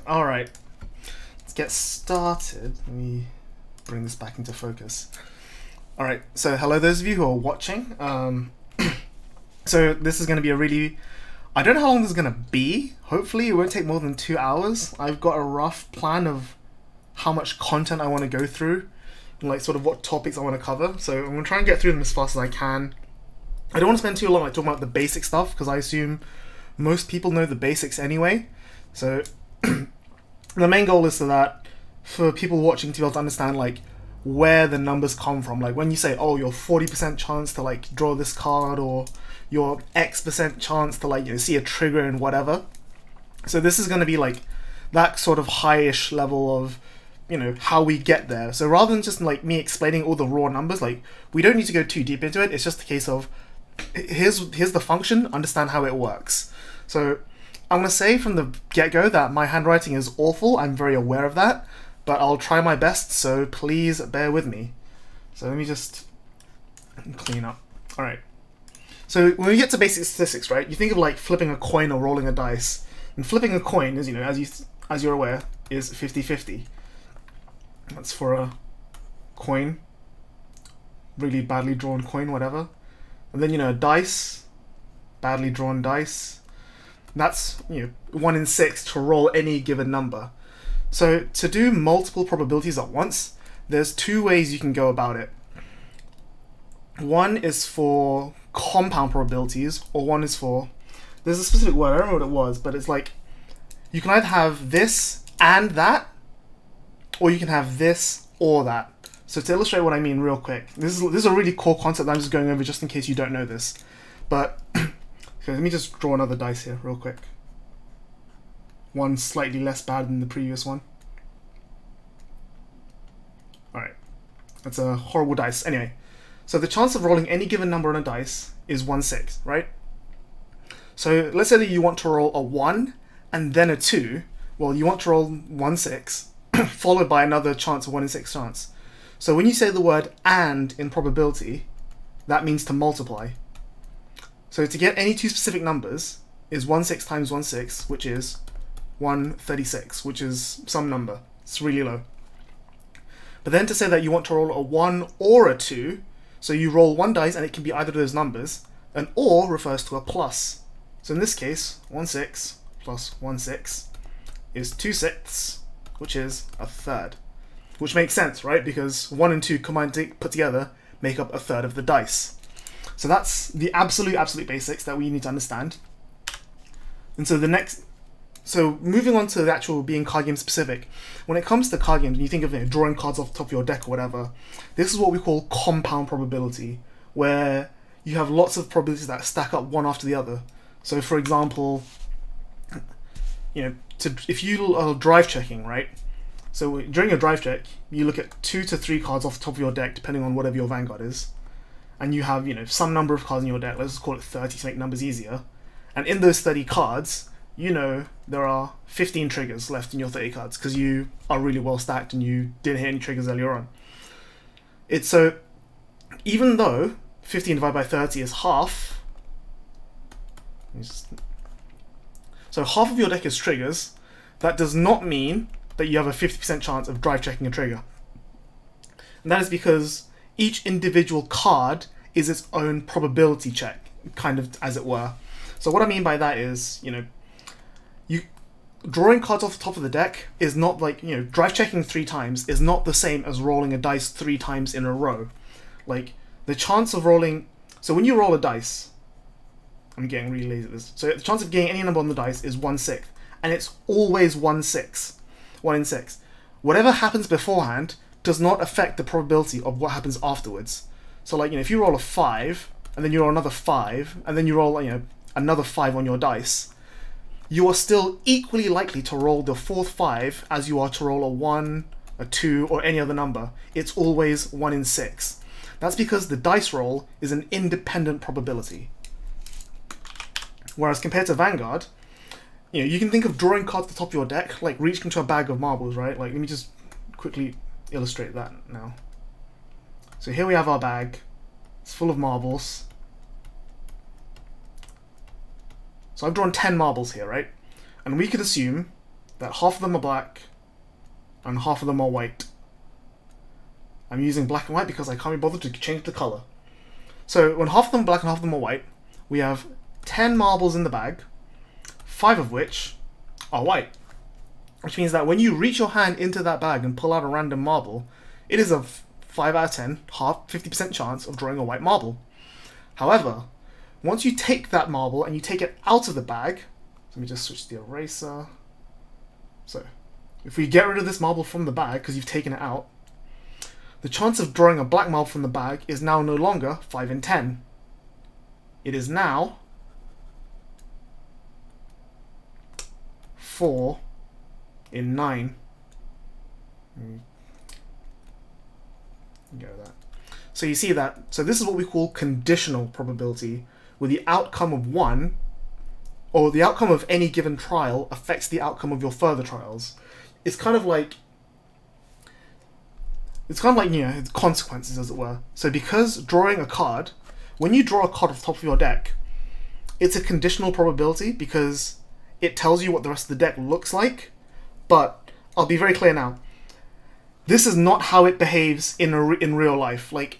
Alright, let's get started. Let me bring this back into focus. Alright, so hello those of you who are watching. So this is going to be a really... I don't know how long this is going to be. Hopefully it won't take more than 2 hours. I've got a rough plan of how much content I want to go through, and like sort of what topics I want to cover. So I'm going to try and get through them as fast as I can. I don't want to spend too long like talking about the basic stuff, because I assume most people know the basics anyway. So the main goal is so that for people watching to be able to understand like where the numbers come from. Like when you say, oh, your 40% chance to like draw this card, or your X% chance to like, you know, see a trigger and whatever. So this is going to be like that sort of high-ish level of, you know, how we get there. So rather than just like me explaining all the raw numbers, like we don't need to go too deep into it. It's just a case of here's the function, understand how it works. So I'm going to say from the get-go that my handwriting is awful. I'm very aware of that, but I'll try my best, so please bear with me. So let me just clean up. All right. So when we get to basic statistics, right, you think of like flipping a coin or rolling a dice. And flipping a coin is, you know, as you're aware, is 50-50. That's for a coin, really badly drawn coin, whatever. And then, you know, a dice, badly drawn dice. That's, you know, 1 in 6 to roll any given number. So to do multiple probabilities at once, there's 2 ways you can go about it. One is for compound probabilities, or one is for, there's a specific word, I don't know what it was, but it's like, you can either have this and that, or you can have this or that. So to illustrate what I mean real quick, this is a really core concept that I'm just going over just in case you don't know this. But, okay, let me just draw another dice here real quick. One slightly less bad than the previous one. Alright, that's a horrible dice. Anyway, so the chance of rolling any given number on a dice is 1/6, right? So let's say that you want to roll a 1 and then a 2. Well, you want to roll 1/6 followed by another chance of 1 in 6 chance. So when you say the word "and" in probability, that means to multiply. So to get any 2 specific numbers is 1/6 times 1/6, which is 136, which is some number. It's really low. But then to say that you want to roll a 1 or a 2, so you roll 1 dice and it can be either of those numbers, an "or" refers to a plus. So in this case, 1/6 plus 1/6 is 2/6, which is a third. Which makes sense, right? Because 1 and 2 combined put together make up a third of the dice. So that's the absolute basics that we need to understand. And so moving on to the actual being card game specific, when it comes to card games, and you think of, you know, drawing cards off the top of your deck or whatever, this is what we call compound probability, where you have lots of probabilities that stack up one after the other. So for example, you know, if you are drive checking, right? So during a drive check, you look at 2 to 3 cards off the top of your deck, depending on whatever your Vanguard is. And you have, you know, some number of cards in your deck, let's just call it 30 to make numbers easier. And in those 30 cards, you know there are 15 triggers left in your 30 cards, because you are really well stacked and you didn't hit any triggers earlier on. It's so, even though 15 divided by 30 is half, so half of your deck is triggers, that does not mean that you have a 50% chance of drive checking a trigger. And that is because each individual card is its own probability check, kind of, as it were. So what I mean by that is, you know, drawing cards off the top of the deck is not like, you know, drive checking 3 times is not the same as rolling a dice 3 times in a row. Like, the chance of rolling... So when you roll a dice... I'm getting really lazy at this. So the chance of getting any number on the dice is 1/6. And it's always 1/6. 1 in 6. Whatever happens beforehand does not affect the probability of what happens afterwards. So like, you know, if you roll a 5, and then you roll another 5, and then you roll, you know, another 5 on your dice, you are still equally likely to roll the 4th 5 as you are to roll a 1, a 2, or any other number. It's always 1 in 6. That's because the dice roll is an independent probability. Whereas compared to Vanguard, you know, you can think of drawing cards at the top of your deck, like reaching into a bag of marbles, right? Like, let me just quickly illustrate that now. So here we have our bag. It's full of marbles. So I've drawn 10 marbles here, right? And we could assume that half of them are black and half of them are white. I'm using black and white because I can't be bothered to change the color. So when half of them are black and half of them are white, we have 10 marbles in the bag, 5 of which are white. Which means that when you reach your hand into that bag and pull out a random marble, it is a 5 out of 10, 50% chance of drawing a white marble. However, once you take that marble and you take it out of the bag, let me just switch the eraser. So, if we get rid of this marble from the bag because you've taken it out, the chance of drawing a black marble from the bag is now no longer 5 in 10. It is now 4 in 9. Go that. So you see that. So this is what we call conditional probability, where the outcome of one, or the outcome of any given trial, affects the outcome of your further trials. It's kind of like, you know, consequences, as it were. So because drawing a card, when you draw a card off the top of your deck, it's a conditional probability because it tells you what the rest of the deck looks like. But I'll be very clear now. This is not how it behaves in real life. Like,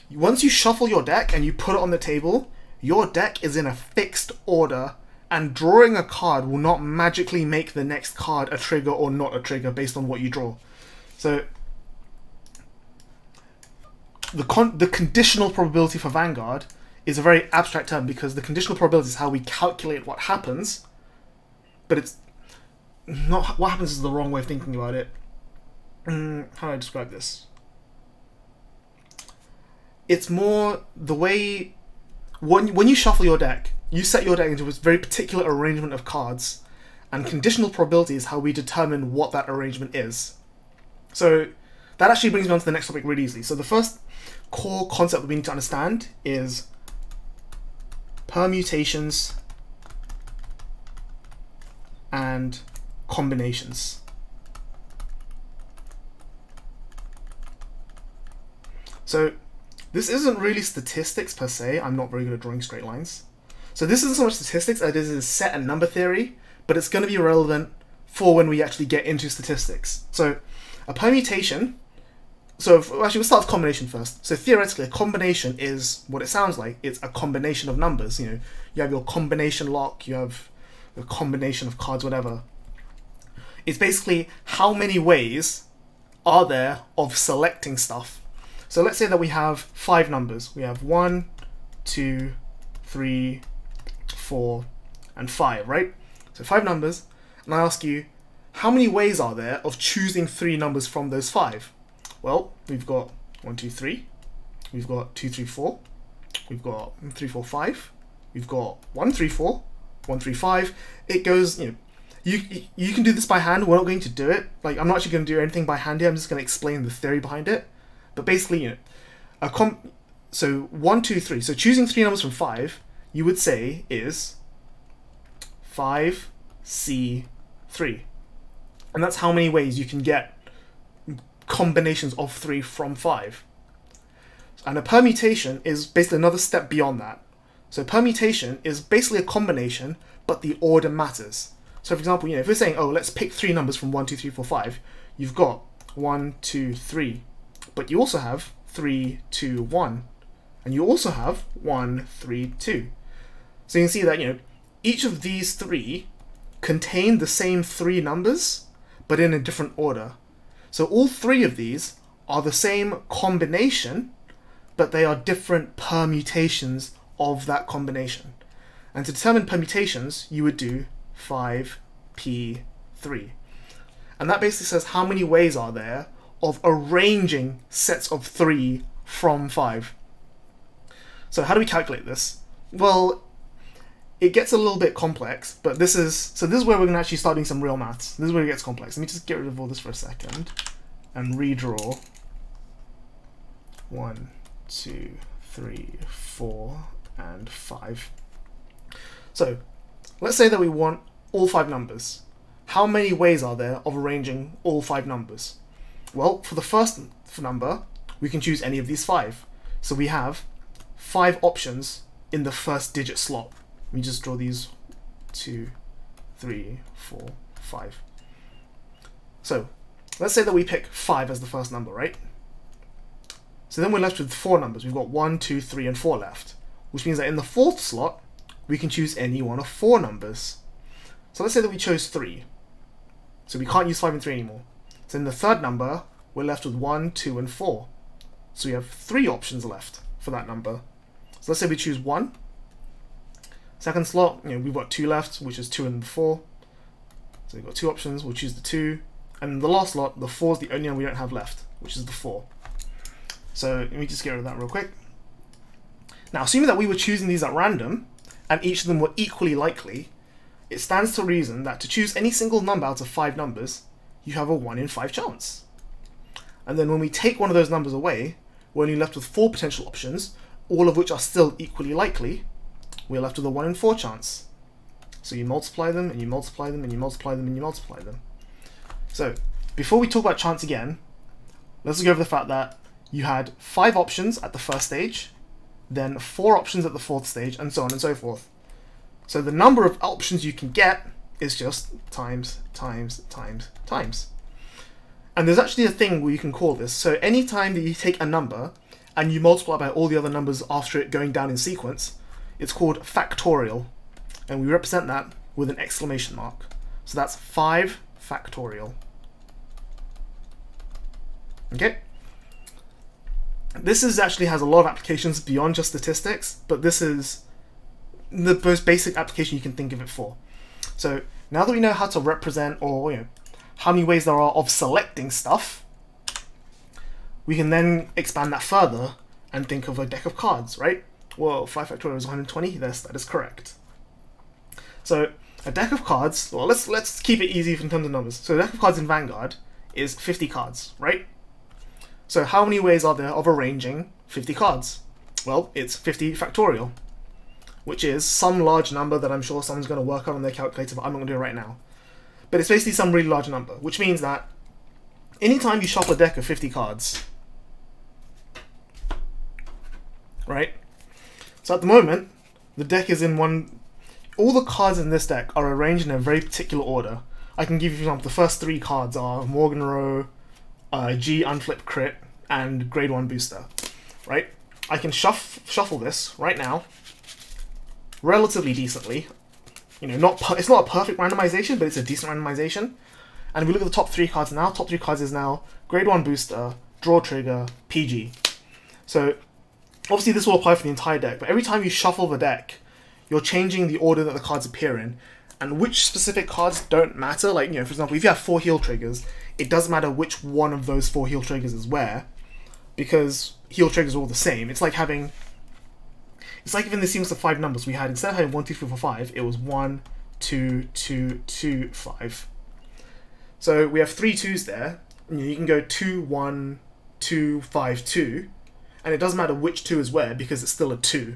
once you shuffle your deck and you put it on the table, your deck is in a fixed order, and drawing a card will not magically make the next card a trigger or not a trigger based on what you draw. So the conditional probability for Vanguard is a very abstract term because the conditional probability is how we calculate what happens, but it's not what happens is the wrong way of thinking about it. How do I describe this? It's more the way when you shuffle your deck, you set your deck into a very particular arrangement of cards, and conditional probability is how we determine what that arrangement is. So that actually brings me on to the next topic really easily. So the first core concept that we need to understand is permutations and combinations. So this isn't really statistics per se. I'm not very good at drawing straight lines. So this isn't so much statistics as it is set and number theory, but it's going to be relevant for when we actually get into statistics. So a permutation, actually we'll start with combination first. So theoretically a combination is what it sounds like. It's a combination of numbers. You know, you have your combination lock, you have a combination of cards, whatever. It's basically how many ways are there of selecting stuff. So let's say that we have 5 numbers. We have 1, 2, 3, 4, and 5, right? So 5 numbers, and I ask you, how many ways are there of choosing 3 numbers from those 5? Well, we've got 1, 2, 3. We've got 2, 3, 4. We've got 3, 4, 5. We've got 1, 3, 4. 1, 3, 5. It goes, you know, you can do this by hand. We're not going to do it. Like, I'm not actually going to do anything by hand here. I'm just going to explain the theory behind it. But basically, you know, so 1, 2, 3. So choosing 3 numbers from 5, you would say is 5, C, 3. And that's how many ways you can get combinations of 3 from 5. And a permutation is basically another step beyond that. So permutation is basically a combination, but the order matters. So for example, you know, if we're saying, oh, let's pick 3 numbers from 1, 2, 3, 4, 5, you've got 1, 2, 3. But you also have 3, 2, 1. And you also have 1, 3, 2. So you can see that, you know, each of these 3 contain the same 3 numbers, but in a different order. So all 3 of these are the same combination, but they are different permutations of that combination. And to determine permutations, you would do 5p3. And that basically says how many ways are there of arranging sets of 3 from 5. So how do we calculate this? Well, it gets a little bit complex, but this is where we're going to actually start doing some real maths. This is where it gets complex. Let me just get rid of all this for a second and redraw 1, 2, 3, 4, and 5. So let's say that we want all 5 numbers. How many ways are there of arranging all 5 numbers? Well, for the first number, we can choose any of these 5. So we have 5 options in the first digit slot. Let me just draw these 2, 3, 4, 5. So let's say that we pick 5 as the first number, right? So then we're left with 4 numbers. We've got 1, 2, 3, and 4 left, which means that in the 4th slot, we can choose any one of 4 numbers. So let's say that we chose 3. So we can't use 5 and 3 anymore. So in the 3rd number, we're left with 1, 2, and 4. So we have 3 options left for that number. So let's say we choose 1. 2nd slot, we've got 2 left, which is 2 and 4. So we've got 2 options, we'll choose the 2. And in the last slot, the 4 is the only one we don't have left, which is the 4. So let me just get rid of that real quick. Now, assuming that we were choosing these at random, and each of them were equally likely, it stands to reason that to choose any single number out of 5 numbers, you have a 1 in 5 chance. And then when we take one of those numbers away, we're only left with 4 potential options, all of which are still equally likely. We're left with a 1 in 4 chance. So you multiply them, and you multiply them, and you multiply them, and you multiply them. So, before we talk about chance again, let's go over the fact that you had 5 options at the first stage, then 4 options at the 4th stage, and so on and so forth. So the number of options you can get is just times, times, times, times. And there's actually a thing where you can call this. So anytime that you take a number and you multiply by all the other numbers after it going down in sequence, it's called factorial. And we represent that with an exclamation mark. So that's 5 factorial. Okay? This actually has a lot of applications beyond just statistics, but this is the most basic application you can think of it for. So now that we know how to represent, or how many ways there are of selecting stuff, we can then expand that further and think of a deck of cards, right? Well, 5 factorial is 120. Yes, that is correct. So a deck of cards, well, let's keep it easy in terms of numbers. So a deck of cards in Vanguard is 50 cards, right? So how many ways are there of arranging 50 cards? Well, it's 50 factorial, which is some large number that I'm sure someone's going to work out on their calculator, but I'm not going to do it right now. But it's basically some really large number, which means that anytime you shuffle a deck of 50 cards, right? So at the moment, the deck is in all the cards in this deck are arranged in a very particular order. I can give you, for example, the first 3 cards are Morgan Row, G Unflip Crit, and Grade 1 Booster, right? I can shuffle this right now, relatively decently. It's not a perfect randomization, but it's a decent randomization. And if we look at the top 3 cards now, top 3 cards is now Grade 1 Booster, Draw Trigger, PG. So obviously this will apply for the entire deck, but every time you shuffle the deck, you're changing the order that the cards appear in. And which specific cards don't matter. Like, for example, if you have 4 heal triggers, it doesn't matter which one of those 4 heal triggers is where, because heal triggers are all the same. It's like in the sequence of 5 numbers we had, instead of having 1, 2, 3, 4, 5, it was 1, 2, 2, 2, 5. So we have 3 2s there. You can go 2, 1, 2, 5, 2, and it doesn't matter which 2 is where because it's still a 2.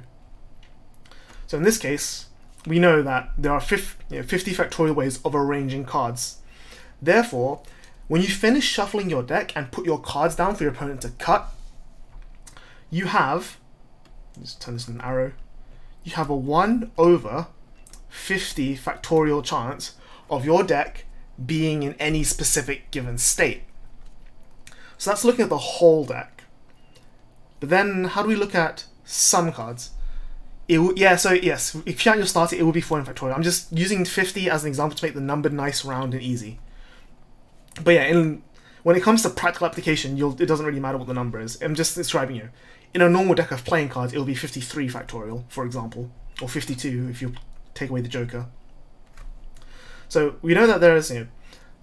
So in this case, we know that there are 50 factorial ways of arranging cards. Therefore, when you finish shuffling your deck and put your cards down for your opponent to cut, you have, let's turn this into an arrow, you have a 1 over 50 factorial chance of your deck being in any specific given state. So that's looking at the whole deck. But then, how do we look at some cards? So yes, if you count your starter, it will be 4 in factorial. I'm just using 50 as an example to make the number nice, round, and easy. But yeah, when it comes to practical application, it doesn't really matter what the number is. I'm just describing in a normal deck of playing cards, it will be 53 factorial, for example, or 52 if you take away the Joker. So we know that there is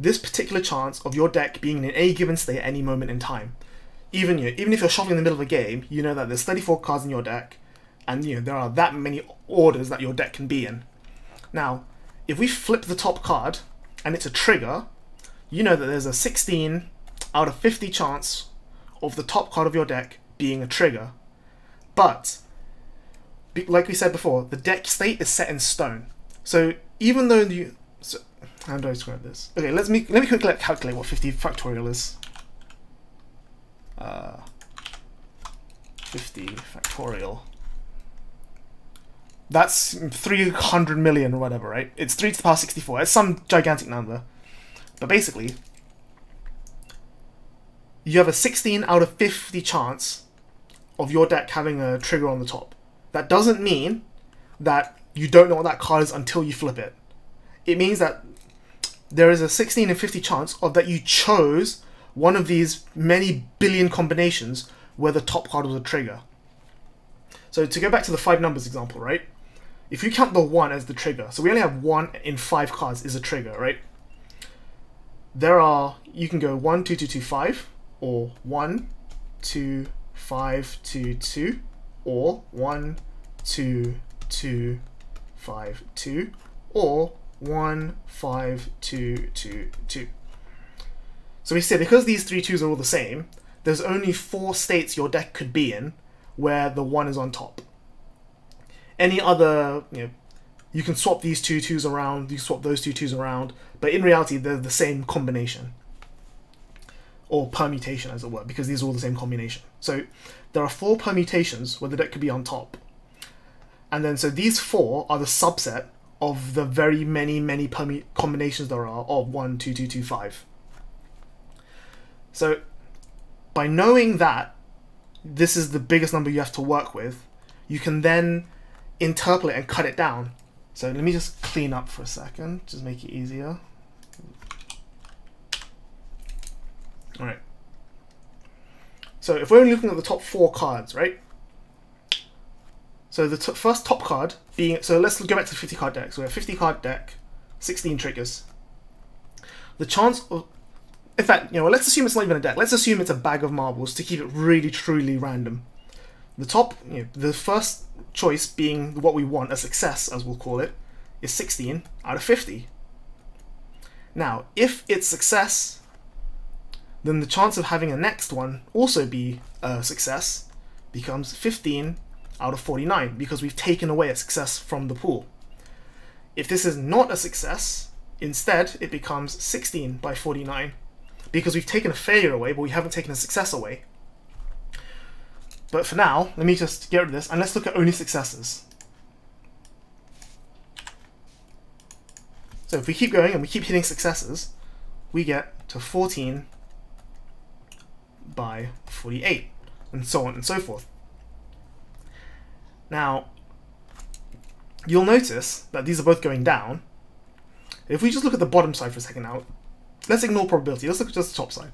this particular chance of your deck being in any given state at any moment in time. Even if you're shuffling in the middle of a game, you know that there's 34 cards in your deck, and there are that many orders that your deck can be in. Now, if we flip the top card and it's a trigger, you know that there's a 16 out of 50 chance of the top card of your deck being a trigger. But, like we said before, the deck state is set in stone. So even though how do I describe this? Okay, let me quickly calculate what 50 factorial is. 50 factorial. That's 300 million or whatever, right? It's 3 to the power 64. It's some gigantic number. But basically, you have a 16 out of 50 chance of your deck having a trigger on the top. That doesn't mean that you don't know what that card is until you flip it. It means that there is a 16 in 50 chance of that you chose one of these many billion combinations where the top card was a trigger. So to go back to the 5 numbers example, right? If you count the 1 as the trigger, so we only have 1 in 5 cards is a trigger, right? There are, you can go 1, 2, 2, 2, 5, or 1, 2, 5, 2, 2, or 1, 2, 2, 5, 2, or 1, 5, 2, 2, 2. So we say because these 3 2s are all the same, there's only 4 states your deck could be in where the 1 is on top. Any other, you can swap these 2 2s around, you can swap those 2 2s around, but in reality they're the same combination. Or permutation, as it were, because these are all the same combination. So there are 4 permutations where the deck could be on top. And then so these 4 are the subset of the very many combinations there are of 1, 2, 2, 2, 5. So by knowing that this is the biggest number you have to work with, you can then interpolate and cut it down. So let me just clean up for a second, just make it easier. Alright. So if we're only looking at the top 4 cards, right? So the first top card being, so let's go back to the 50 card deck. So we have 50 card deck, 16 triggers. The chance of, in fact, let's assume it's not even a deck. Let's assume it's a bag of marbles to keep it really, truly random. The top, the first choice being what we want, a success, as we'll call it, is 16 out of 50. Now, if it's success, then the chance of having a next one also be a success becomes 15 out of 49, because we've taken away a success from the pool. If this is not a success, instead it becomes 16 by 49, because we've taken a failure away, but we haven't taken a success away. But for now, let me just get rid of this, and let's look at only successes. So if we keep going and we keep hitting successes, we get to 14 by 48, and so on and so forth. Now, you'll notice that these are both going down. If we just look at the bottom side for a second now, let's ignore probability, let's look at just the top side.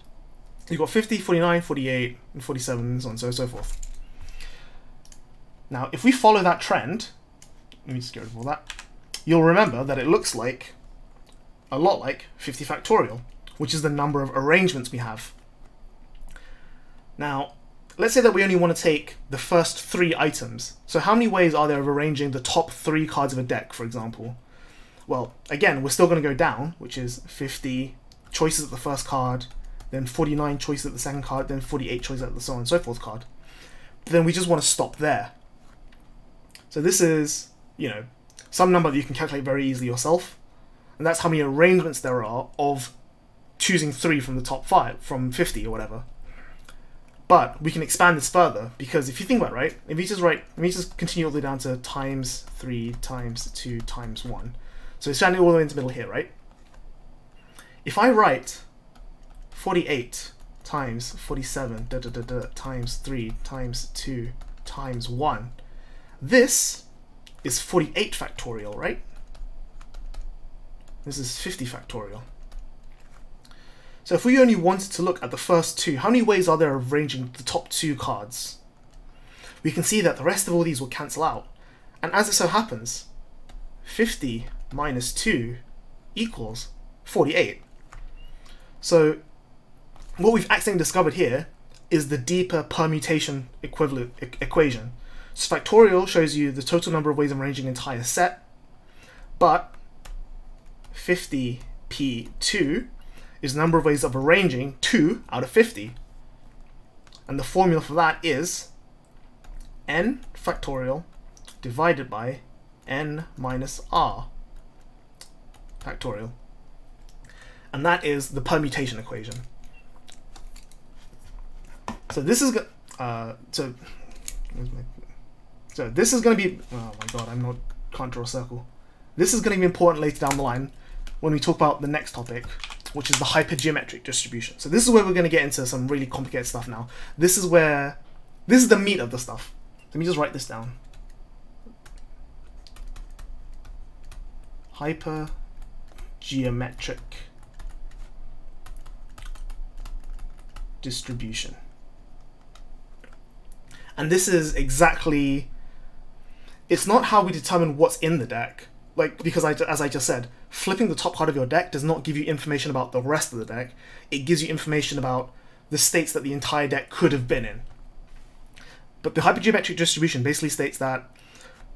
You've got 50, 49, 48, and 47, and so on and so forth. Now, if we follow that trend, let me just get rid of all that, you'll remember that it looks like, a lot like 50 factorial, which is the number of arrangements we have. Now, let's say that we only want to take the first 3 items. So how many ways are there of arranging the top 3 cards of a deck, for example? Well, again, we're still going to go down, which is 50 choices at the first card, then 49 choices at the second card, then 48 choices at the so on and so forth card. But then we just want to stop there. So this is, some number that you can calculate very easily yourself. And that's how many arrangements there are of choosing 3 from the top 5, from 50 or whatever. But we can expand this further, because if you think about it, right, if you just write, let me just continue all the way down to times 3 times 2 times 1. So expand it all the way into the middle here, right? If I write 48 times 47 times 3 times 2 times 1, this is 48 factorial, right? This is 50 factorial. So if we only wanted to look at the first 2, how many ways are there of arranging the top 2 cards? We can see that the rest of all these will cancel out. And as it so happens, 50 minus 2 equals 48. So what we've accidentally discovered here is the deeper permutation equation. So factorial shows you the total number of ways of arranging an entire set, but 50p2 is the number of ways of arranging 2 out of 50. And the formula for that is n factorial divided by n minus r factorial. And that is the permutation equation. So this is so this is going to be, oh my god, can't draw a circle. This is going to be important later down the line when we talk about the next topic, which is the hypergeometric distribution. So this is where we're going to get into some really complicated stuff now. This is the meat of the stuff. Let me just write this down. Hypergeometric distribution. And this is exactly, it's not how we determine what's in the deck. Like, because as I just said, flipping the top card of your deck does not give you information about the rest of the deck. It gives you information about the states that the entire deck could have been in. But the hypergeometric distribution basically states that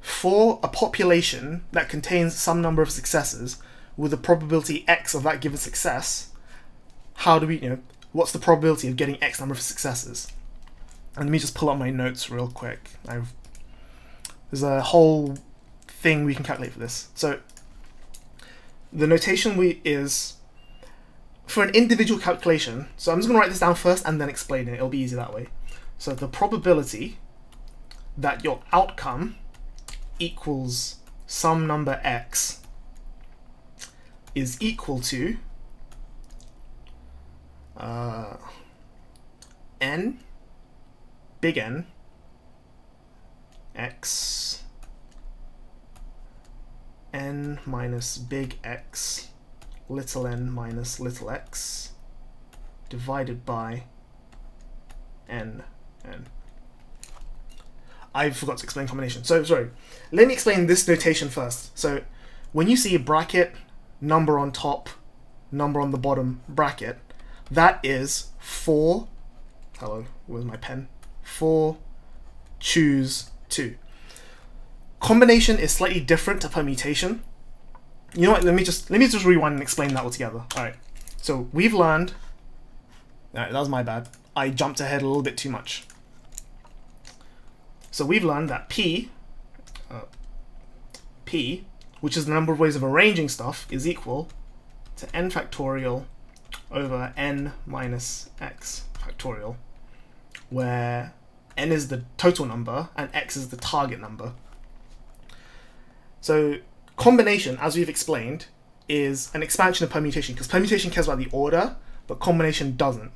for a population that contains some number of successes with a probability X of that given success, how do we, what's the probability of getting X number of successes? And let me just pull up my notes real quick. There's a whole thing we can calculate for this. So the notation is for an individual calculation. So I'm just going to write this down first and then explain it. It'll be easy that way. So the probability that your outcome equals some number X is equal to n, big N, X, n minus big X, little n minus little x, divided by n. I forgot to explain combination. So, sorry. Let me explain this notation first. So, when you see a bracket, number on top, number on the bottom bracket, that is 4, hello, where's my pen? 4, choose 2. Combination is slightly different to permutation. You know what, let me just rewind and explain that all together. Alright, so we've learned, alright, that was my bad. I jumped ahead a little bit too much. So we've learned that P, which is the number of ways of arranging stuff, is equal to n factorial over n minus x factorial, where n is the total number and x is the target number. So combination, as we've explained, is an expansion of permutation, because permutation cares about the order, but combination doesn't.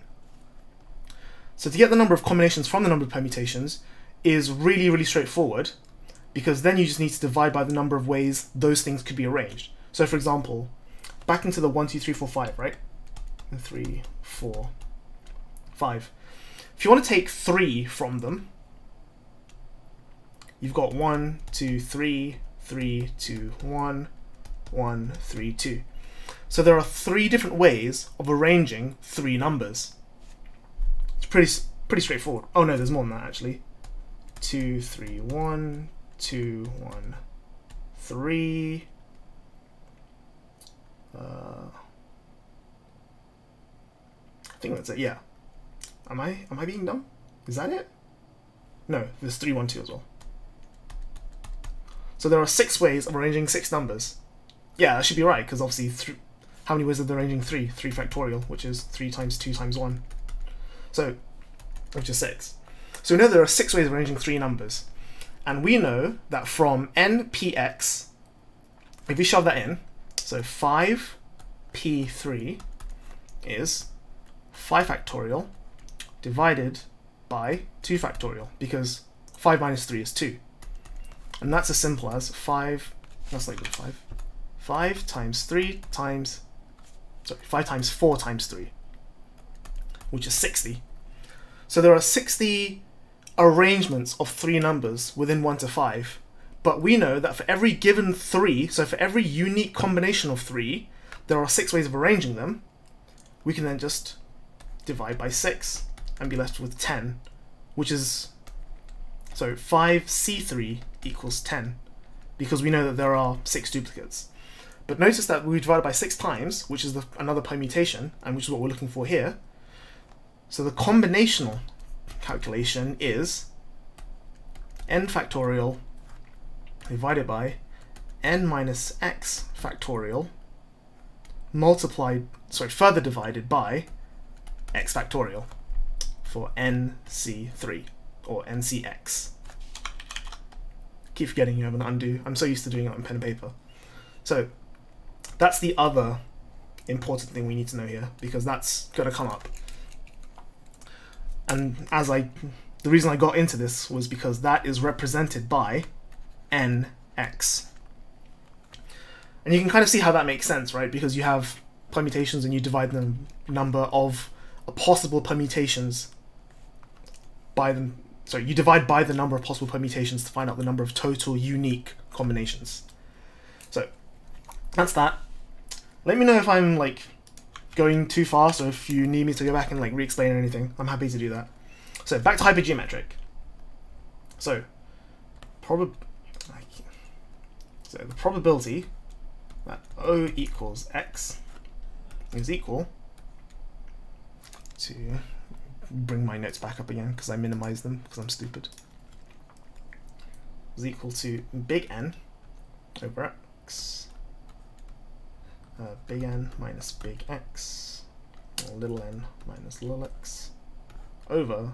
So to get the number of combinations from the number of permutations is really, really straightforward, because then you just need to divide by the number of ways those things could be arranged. So for example, back into the 1, 2, 3, 4, 5, right? 3, 4, 5. If you want to take 3 from them, you've got 1, 2, 3, 3, 2, 1, 1, 3, 2. So there are 3 different ways of arranging 3 numbers. It's pretty straightforward. Oh no, there's more than that actually. 2, 3, 1, 2, 1, 3. I think that's it. Yeah. Am I being dumb? Is that it? No, there's 3, 1, 2 as well. So there are 6 ways of arranging 6 numbers. Yeah, that should be right, because obviously, how many ways are there arranging 3? 3 factorial, which is 3 times 2 times 1. So, which is 6. So we know there are 6 ways of arranging 3 numbers. And we know that from npx, if we shove that in, so 5p3 is 5 factorial divided by 2 factorial, because 5 minus 3 is 2. And that's as simple as 5, that's like 5. 5 times 3 times, sorry, 5 times 4 times 3, which is 60. So there are 60 arrangements of 3 numbers within 1 to 5, but we know that for every given 3, so for every unique combination of 3, there are 6 ways of arranging them. We can then just divide by 6 and be left with 10, which is, so 5c3 equals 10, because we know that there are 6 duplicates. But notice that we divided by 6 times, which is another permutation, and which is what we're looking for here. So the combinational calculation is n factorial divided by n minus x factorial further divided by x factorial for nc3 or ncx. Keep forgetting you have an undo. I'm so used to doing it on pen and paper. So that's the other important thing we need to know here, because that's going to come up. And the reason I got into this was because that is represented by nx. And you can kind of see how that makes sense, right? Because you have permutations and you divide the number of possible permutations by them. So you divide by the number of possible permutations to find out the number of total unique combinations. So that's that. Let me know if I'm like going too fast, or if you need me to go back and like re-explain anything. I'm happy to do that. So back to hypergeometric. So the probability that O equals X is equal to, bring my notes back up again because I minimized them because I'm stupid, is equal to big N over X, big N minus big X, or little n minus little x, over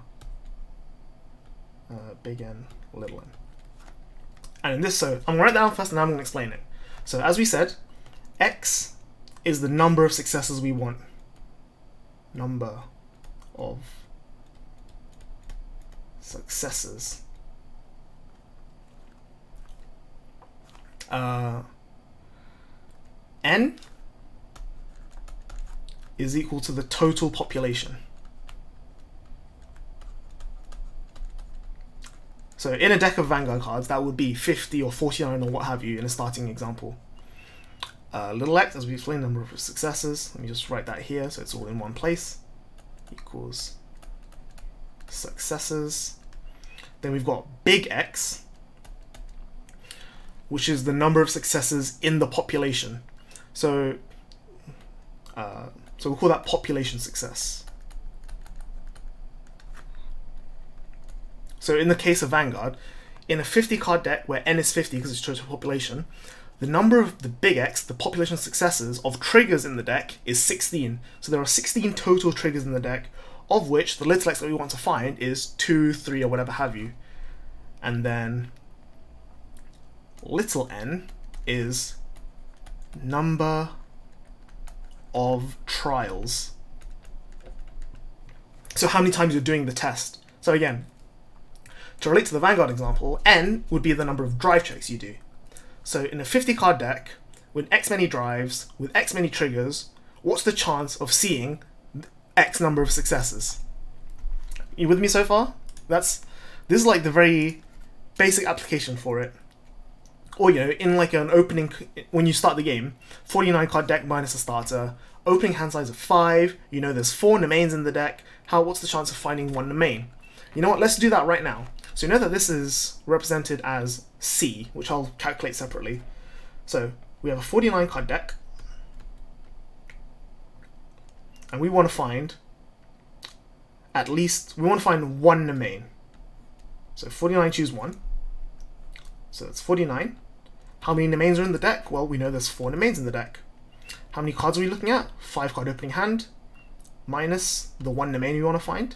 big N, little n. And in this, so I'm going to write that down first and then I'm going to explain it. So as we said, X is the number of successes we want. Number of successes. N is equal to the total population. So in a deck of Vanguard cards, that would be 50 or 49 or what have you in a starting example. Little x, as we explained, number of successes. Let me just write that here so it's all in one place. Equals successes. Then we've got big X, which is the number of successes in the population. So, we'll call that population success. So in the case of Vanguard, in a 50 card deck where N is 50 because it's total population, the number of the big X, the population successes of triggers in the deck, is 16. So there are 16 total triggers in the deck, of which the little x that we want to find is 2, 3, or whatever have you. And then little n is number of trials. So how many times you're doing the test. So again, to relate to the Vanguard example, n would be the number of drive checks you do. So in a 50 card deck, with X many drives, with X many triggers, what's the chance of seeing X number of successes? You with me so far? This is like the very basic application for it. Or, you know, in like an opening, when you start the game, 49 card deck minus a starter, opening hand size of 5, you know there's 4 Nemains in the deck, what's the chance of finding 1 Nemain? You know what, let's do that right now. So you know that this is represented as C, which I'll calculate separately. So we have a 49 card deck, and we want to find one Nemain. So 49 choose 1. So that's 49. How many Nemains are in the deck? Well, we know there's 4 Nemains in the deck. How many cards are we looking at? 5 card opening hand, minus the 1 Nemain we want to find,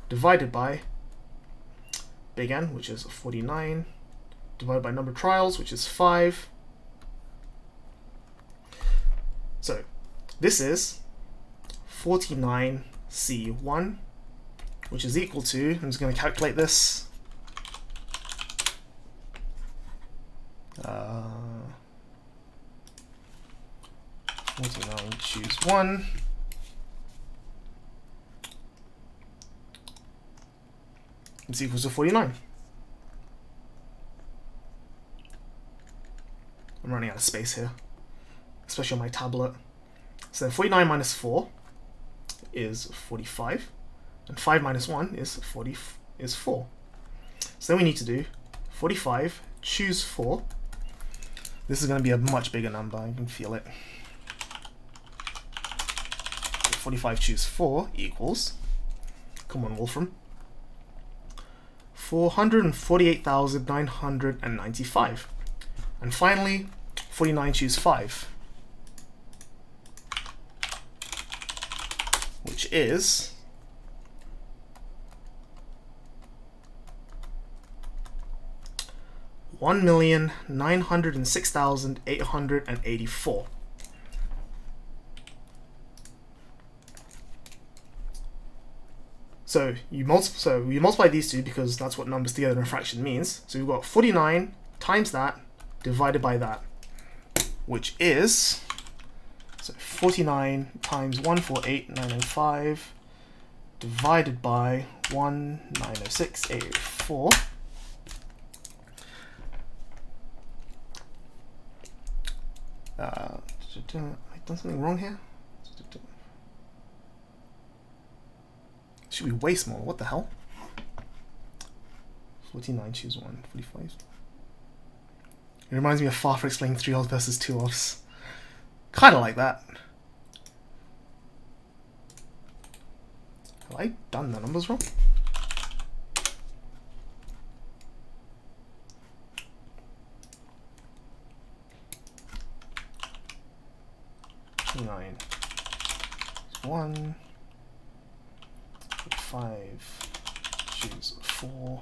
divided by big N, which is 49, divided by number of trials, which is 5. So this is 49C1, which is equal to, I'm just going to calculate this, 49 choose 1 is equal to 49. I'm running out of space here, especially on my tablet. So then 49 minus 4 is 45, and 5 minus 1 is 4. So then we need to do 45 choose 4. This is going to be a much bigger number, I can feel it. 45 choose 4 equals, come on Wolfram, 448,995. And finally, 49 choose 5, which is 1,906,884. So you multiply these two because that's what numbers together in a fraction means. So we've got 49 times that divided by that, which is, so 49 times 148,905 divided by 1,906,804. I've done something wrong here. Should be way smaller. What the hell? 49, choose 1, 45. It reminds me of Far for explaining 3 odds versus 2 odds. Kind of like that. Have I done the numbers wrong? Nine. 1. 5. Choose 4.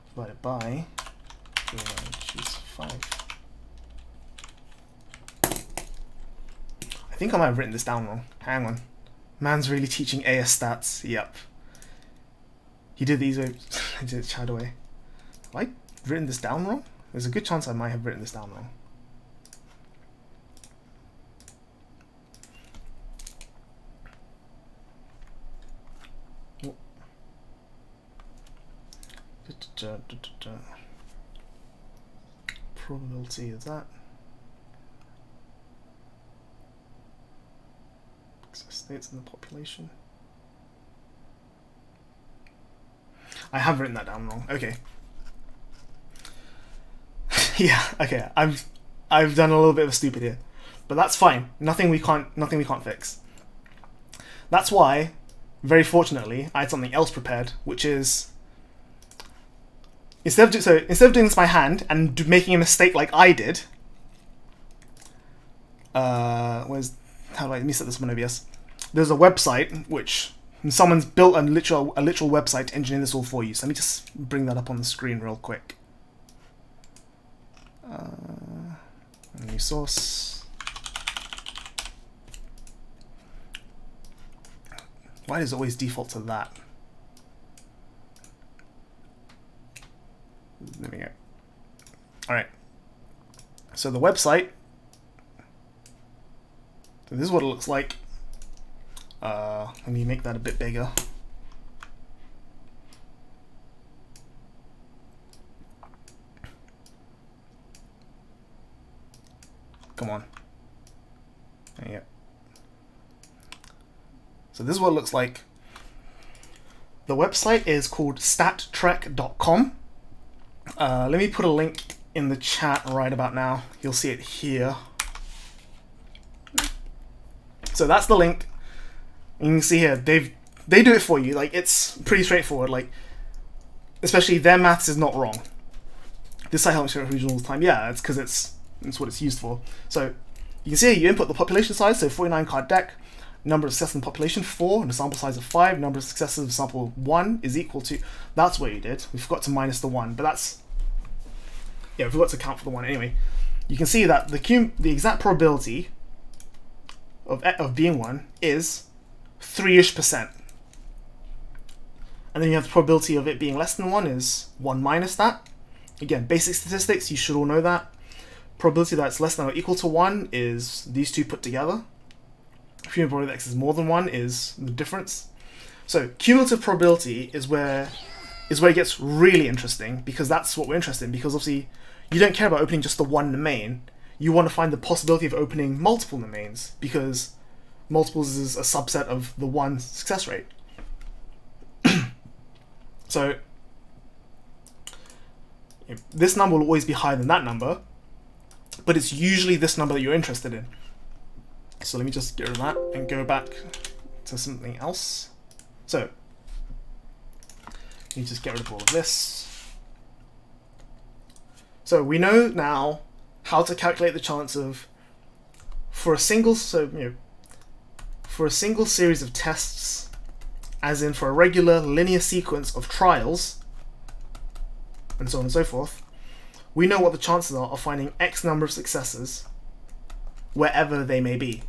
Divided by 49. Choose 5. I think I might have written this down wrong. Hang on. Man's really teaching AS stats. Yep. He did these ways. I did it chat away. Have I written this down wrong? There's a good chance I might have written this down wrong. Probability of that. States in the population. I have written that down wrong. Okay. Yeah. Okay. I've done a little bit of a stupid here, but that's fine. Nothing we can't fix. That's why, very fortunately, I had something else prepared, which is instead of doing this by hand and making a mistake like I did. Let me set this one OBS. There's a website which someone's built a literal website to engineer this all for you. So let me just bring that up on the screen real quick. New source. Why does it always default to that? There we go. All right. So the website. So this is what it looks like. Let me make that a bit bigger. Come on. There you go. So this is what it looks like. The website is called stattrek.com. Let me put a link in the chat right about now. You'll see it here. So that's the link. You can see here, they do it for you. Like, it's pretty straightforward. Like, especially their maths is not wrong. This site helps you regional all the time. Yeah, it's because it's what it's used for. So you can see here, you input the population size, so 49 card deck, number of successes in the population 4, and a sample size of 5, number of successes of sample 1 is equal to. That's what you did. We forgot to minus the 1, but that's, yeah, we forgot to account for the 1 anyway. You can see that the exact probability of being 1 is 3-ish%. And then you have the probability of it being less than 1 is 1 minus that. Again, basic statistics, you should all know that. Probability that it's less than or equal to 1 is these two put together. Cumulative probability that x is more than 1 is the difference. So cumulative probability is where it gets really interesting, because that's what we're interested in, because obviously you don't care about opening just the one Nemain. You want to find the possibility of opening multiple Nemains, because multiples is a subset of the one success rate. So this number will always be higher than that number, but it's usually this number that you're interested in. So let me just get rid of that and go back to something else. So you just get rid of all of this. So we know now how to calculate the chance of, for a single series of tests, as in for a regular linear sequence of trials, and so on and so forth, we know what the chances are of finding X number of successes wherever they may be.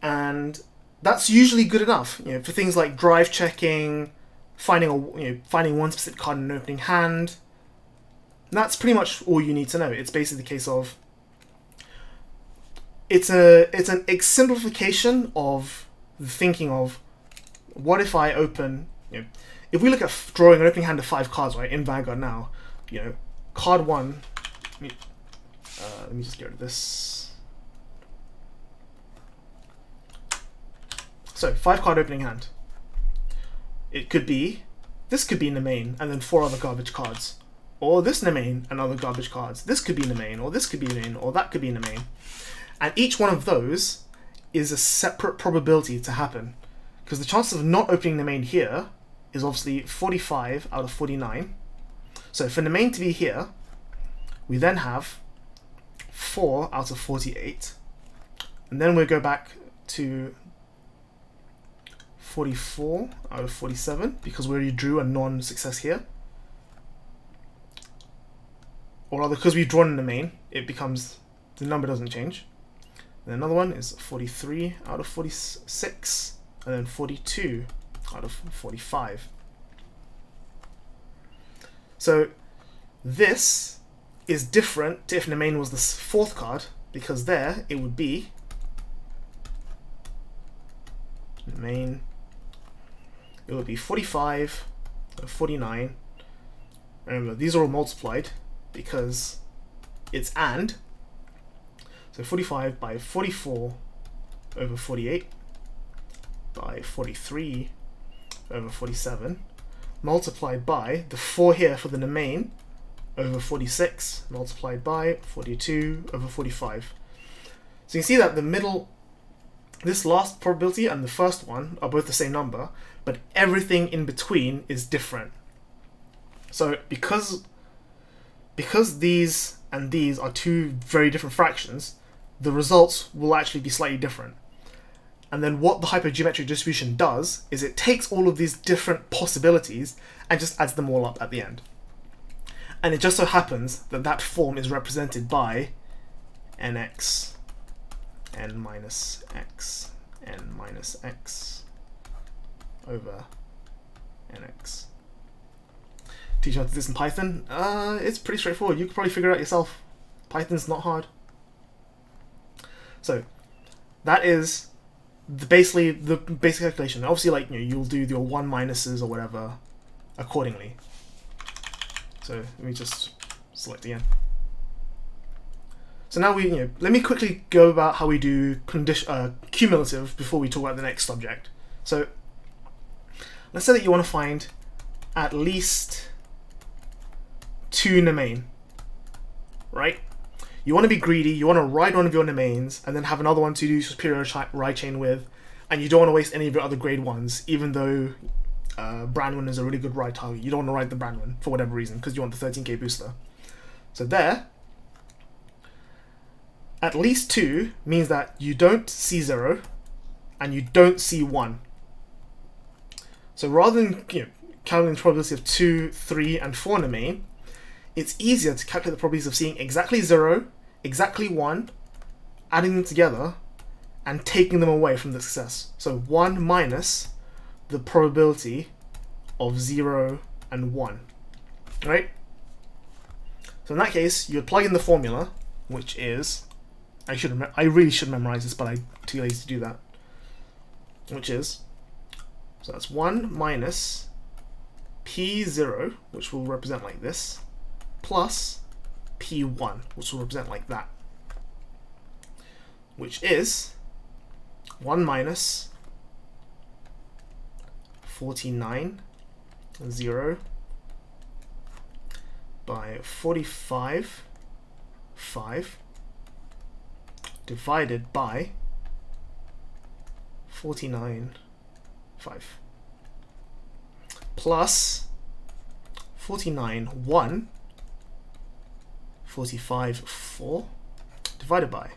And that's usually good enough, for things like drive checking, finding finding one specific card in an opening hand. That's pretty much all you need to know. It's basically the case of it's an exemplification of the thinking of what if I open, if we look at drawing an opening hand of 5 cards, right, in Vanguard now, card 1, let me just get rid of this. So 5 card opening hand. It could be, this could be Nemain and then 4 other garbage cards. Or this Nemain and other garbage cards. This could be Nemain, or this could be Nemain, or that could be Nemain. And each one of those is a separate probability to happen. Because the chances of not opening Nemain here is obviously 45 out of 49. So for Nemain to be here, we then have 4 out of 48. And then we'll go back to 44 out of 47 because we already drew a non-success here. Or rather, because we've drawn in Nemain, it becomes, the number doesn't change. And another one is 43 out of 46, and then 42 out of 45. So this is different to if Nemain was the 4th card, because there it would be Nemain. It would be 45, 49. Remember, these are all multiplied because it's AND. So 45 by 44 over 48 by 43 over 47 multiplied by the 4 here for the Nemain over 46 multiplied by 42 over 45. So you can see that the middle, this last probability and the first one are both the same number, but everything in between is different. So because these and these are 2 very different fractions, the results will actually be slightly different. And then what the hypergeometric distribution does is it takes all of these different possibilities and just adds them all up at the end. And it just so happens that that form is represented by nx, n minus x, n minus x over nx. Teach you how to do this in Python? It's pretty straightforward. You could probably figure it out yourself. Python's not hard. So that is basically the basic calculation. Obviously, like you'll do your 1 minuses or whatever accordingly. So let me just select again. So now let me quickly go about how we do cumulative before we talk about the next subject. So let's say that you want to find at least 2 Nemain, right? You want to be greedy, you want to ride one of your Nemains and then have another one to do superior ride chain with, and you don't want to waste any of your other grade 1s, even though Brandwin is a really good ride target. You don't want to ride the Brandwin for whatever reason, because you want the 13k booster. So there, at least 2 means that you don't see 0 and you don't see 1. So rather than calculating the probability of 2, 3, and 4 Nemain, it's easier to calculate the probabilities of seeing exactly 0, exactly 1, adding them together, and taking them away from the success. So 1 minus the probability of 0 and 1, right? So in that case, you would plug in the formula, which is, I really should memorize this, but I'm too lazy to do that, which is, so that's 1 minus P0, which will represent like this, plus P1, which will represent like that, which is 1 minus 49, 0 by 45, 5 divided by 49, 5 plus 49, 1 45, 4 divided by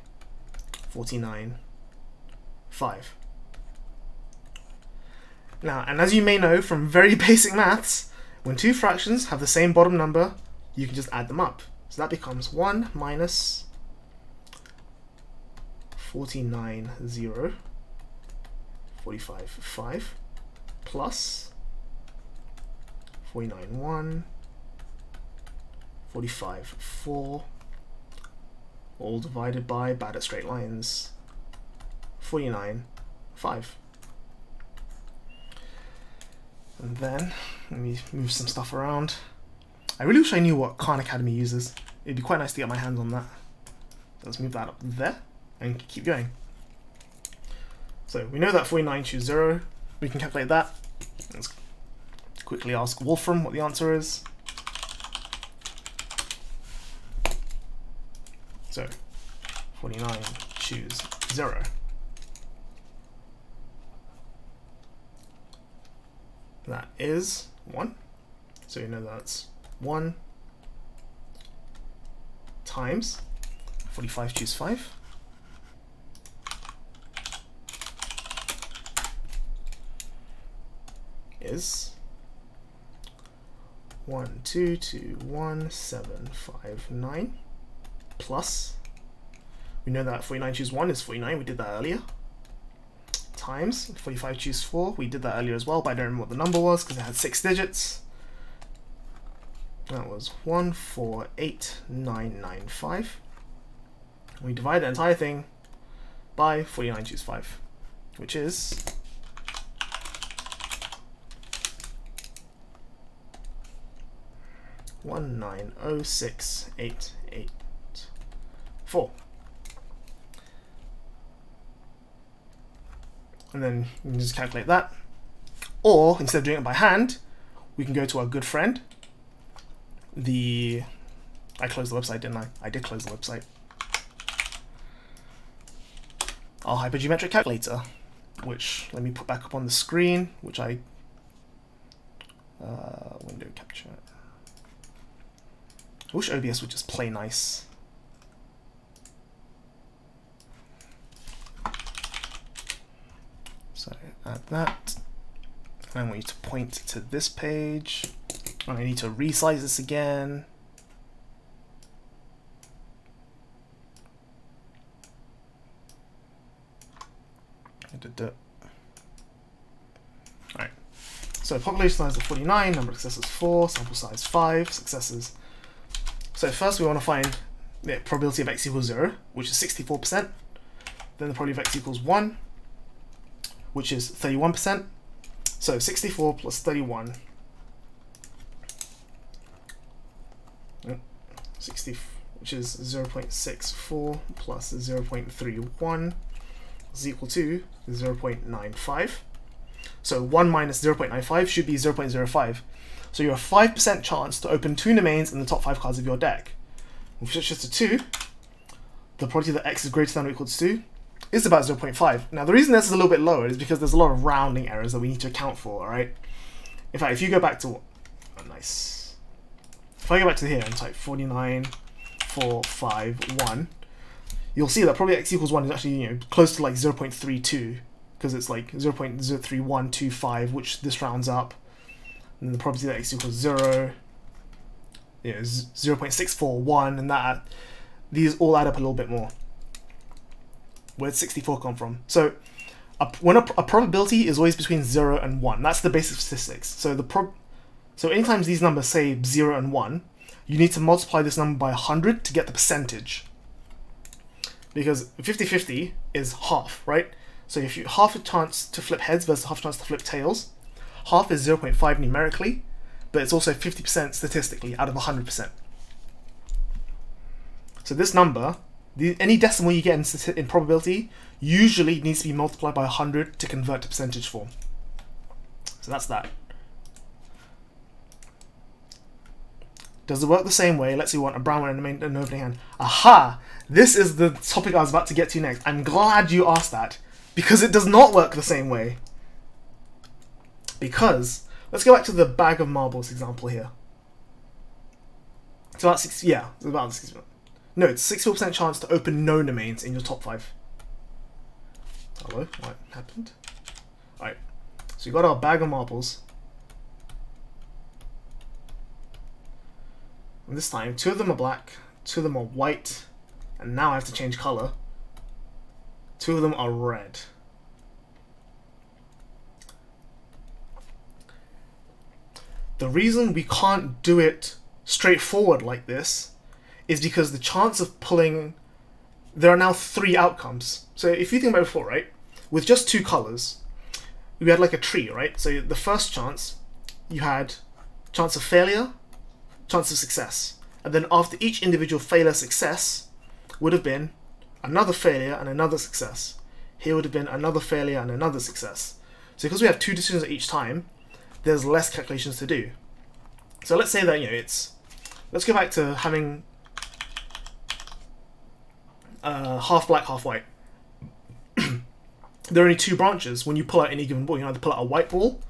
49, 5. Now, and as you may know from very basic maths, when 2 fractions have the same bottom number, you can just add them up. So that becomes 1 minus 49, 0, 45, 5, plus 49, 1, 45, 4, all divided by, bad at straight lines, 49, 5. And then, let me move some stuff around. I really wish I knew what Khan Academy uses. It'd be quite nice to get my hands on that. Let's move that up there and keep going. So we know that 49 choose 0. We can calculate that. Let's quickly ask Wolfram what the answer is. So 49 choose 0. That is 1. So you know that's 1 times 45 choose 5. Is 1, 2, 2, 1, 7, 5, 9 plus, we know that 49 choose 1 is 49, we did that earlier, times 45 choose 4, we did that earlier as well, but I don't remember what the number was because it had 6 digits. That was 148,995. We divide the entire thing by 49 choose 5, which is 1906884. And then you can just calculate that. Or instead of doing it by hand, we can go to our good friend. I closed the website, didn't I? I did close the website. Our hypergeometric calculator, which let me put back up on the screen, which I window capture. I wish OBS would just play nice. So add that. And I want you to point to this page. And I need to resize this again. Alright. So population size of 49, number of successes 4, sample size 5, successes. So first we want to find the probability of x equals 0, which is 64%. Then the probability of x equals 1, which is 31%. So 64 plus 31. 60, which is 0.64 plus 0.31 is equal to 0.95. So 1 minus 0.95 should be 0.05. So you have a 5% chance to open 2 Nemains in the top 5 cards of your deck. If we switch this to 2, the probability that x is greater than or equal to 2 is about 0.5. Now the reason this is a little bit lower is because there's a lot of rounding errors that we need to account for, alright? In fact, if you go back to... Oh, nice. If I go back to here and type 49, 4, 5, 1, you'll see that probably x equals 1 is actually close to like 0.32, because it's like 0.03125, which this rounds up. And the probability that x equals 0 is 0.641, and that these all add up a little bit more. Where'd 64 come from? So when a probability is always between 0 and 1, that's the basic statistics. So so anytime these numbers say 0 and 1, you need to multiply this number by 100 to get the percentage. Because 50-50 is half, right? So if you half a chance to flip heads versus half a chance to flip tails, half is 0.5 numerically, but it's also 50% statistically out of 100%. So this number, any decimal you get in probability, usually needs to be multiplied by 100 to convert to percentage form. So that's that. Does it work the same way? Let's say we want a brown one and an opening hand. Aha! This is the topic I was about to get to next. I'm glad you asked that, because it does not work the same way. Because, let's go back to the bag of marbles example here. It's about 60, yeah, it's about 60%. No, it's 64% chance to open no Nemains in your top 5. Hello, what happened? Alright, so we got our bag of marbles. And this time, 2 of them are black, 2 of them are white, and now I have to change color. 2 of them are red. The reason we can't do it straightforward like this is because the chance of pulling... There are now 3 outcomes. So if you think about it before, right? With just 2 colors, we had like a tree, right? So the first chance, you had chance of failure, chance of success. And then after each individual failure success would have been another failure and another success. Here would have been another failure and another success. So because we have 2 decisions at each time, there's less calculations to do. So let's say that, let's go back to having half black, half white. There are only 2 branches when you pull out any given ball. You can either pull out a white ball,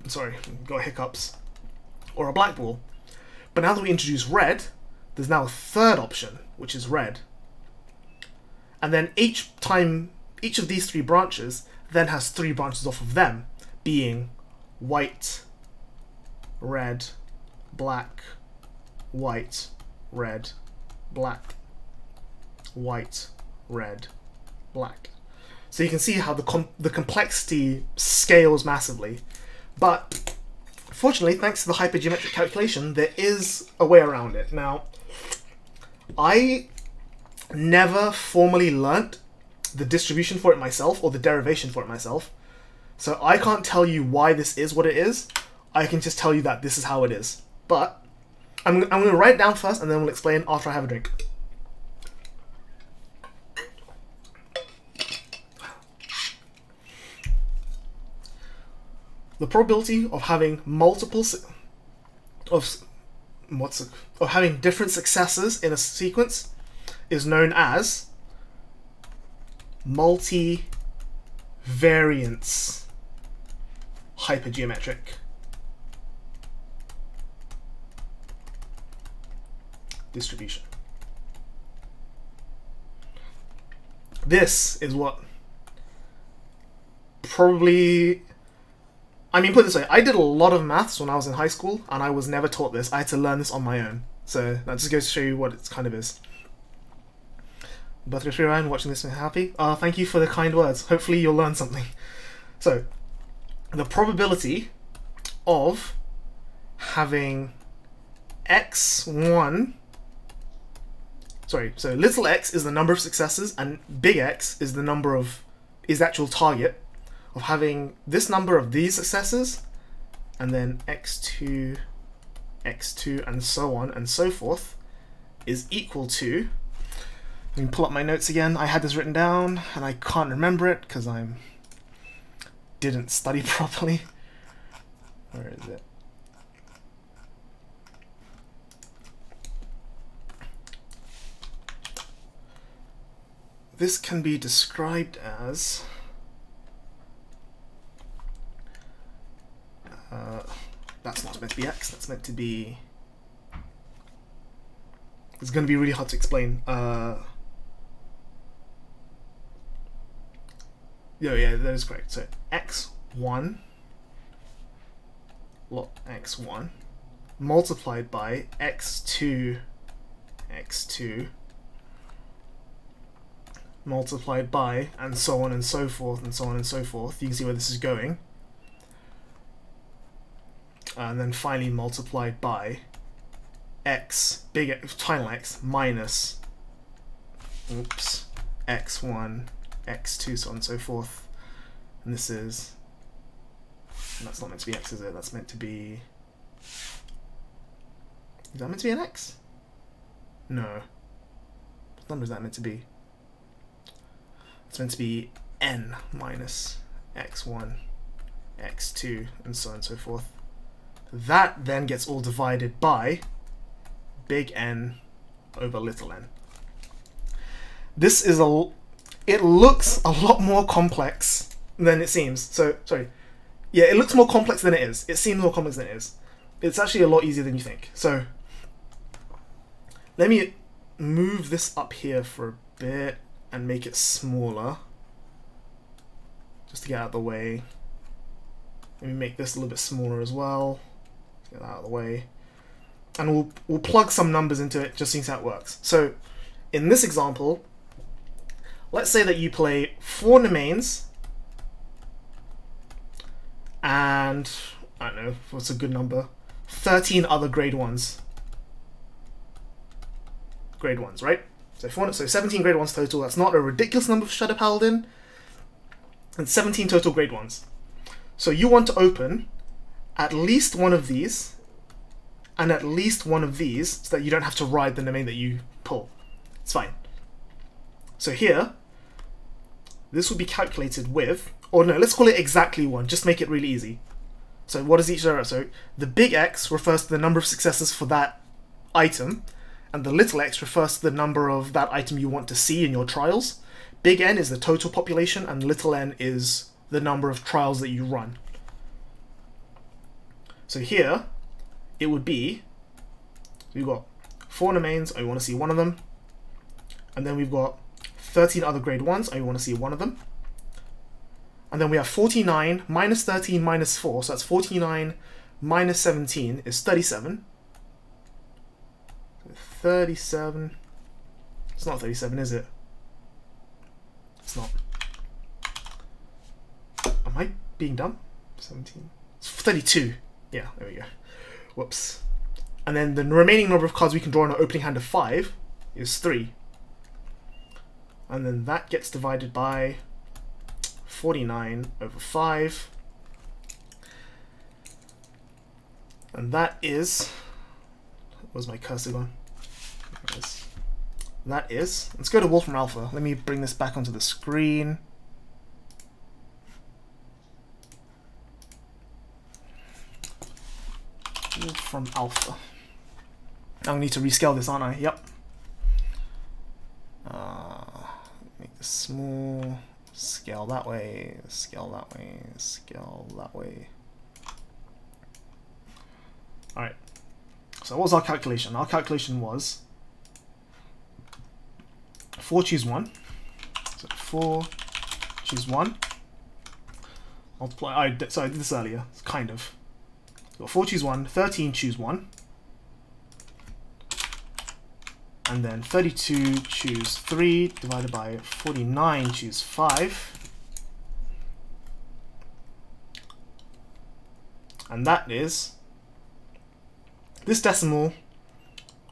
sorry, got hiccups, or a black ball. But now that we introduce red, there's now a 3rd option, which is red. And then each of these 3 branches then has 3 branches off of them, being white, red, black, white, red, black, white, red, black. So you can see how the complexity scales massively. But fortunately, thanks to the hypergeometric calculation, there is a way around it. Now, I never formally learnt the distribution for it myself or the derivation for it myself. So I can't tell you why this is what it is. I can just tell you that this is how it is. But I'm going to write it down first and then we'll explain after I have a drink. The probability of having having different successes in a sequence is known as multi-variance hypergeometric distribution. This is what probably... I mean, put it this way, I did a lot of maths when I was in high school, and I was never taught this. I had to learn this on my own. So that just goes to show you what it kind of is. Birthday free Ryan, watching this makes me happy. Thank you for the kind words. Hopefully you'll learn something. So, the probability of having x1... Sorry, so little x is the number of successes, and big X is the number of... is the actual target. Of having this number of these successes, and then x2, x2, and so on and so forth, is equal to... Let me pull up my notes again. I had this written down, and I can't remember it because I didn't study properly. Where is it? This can be described as... that's not meant to be x, that's meant to be... It's going to be really hard to explain. Yeah, that is correct. So x1 log x1 multiplied by x2 multiplied by, and so on and so forth, and so on and so forth. You can see where this is going. And then finally multiplied by x, final X, minus, oops, x1, x2, so on and so forth. And this is, and that's not meant to be x, is it? That's meant to be, is that meant to be an x? No. What number is that meant to be? It's meant to be n minus x1, x2, and so on and so forth. That then gets all divided by big N over little n. This is it looks a lot more complex than it seems. So, sorry. Yeah, it looks more complex than it is. It seems more complex than it is. It's actually a lot easier than you think. So, let me move this up here for a bit and make it smaller. Just to get out of the way. Let me make this a little bit smaller as well. Get that out of the way. And we'll plug some numbers into it just to see how it works. So, in this example, let's say that you play 4 Nemains and I don't know, what's a good number? 13 other grade 1s. Grade 1s, right? So 17 grade 1s total. That's not a ridiculous number for Shadow Paladin. And 17 total grade 1s. So you want to open at least one of these and at least one of these so that you don't have to ride the Nemain that you pull. It's fine. So here, this will be calculated with, or no, let's call it exactly 1, just make it really easy. So what is each zero? So the big X refers to the number of successes for that item, and the little x refers to the number of that item you want to see in your trials. Big N is the total population, and little n is the number of trials that you run. So here, it would be, we've got 4 Nemains, I want to see one of them, and then we've got 13 other grade 1s, I want to see one of them. And then we have 49 minus 13 minus 4, so that's 49 minus 17 is 37. 37. It's not 37, is it? It's not. Am I being dumb? 17. It's 32. Yeah, there we go. Whoops. And then the remaining number of cards we can draw in an opening hand of 5 is 3. And then that gets divided by 49 over 5. And that is... Where's my cursor gone? That is... Let's go to Wolfram Alpha. Let me bring this back onto the screen. Wolfram Alpha. I'll need to rescale this, aren't I? Yep. Make this small. Scale that way. Scale that way. Scale that way. Alright. So what was our calculation? Our calculation was 4 choose 1. So 4 choose 1. Multiply. Sorry, I did this earlier. It's kind of. So 4 choose 1. 13 choose 1. And then 32 choose 3 divided by 49 choose 5. And that is this decimal,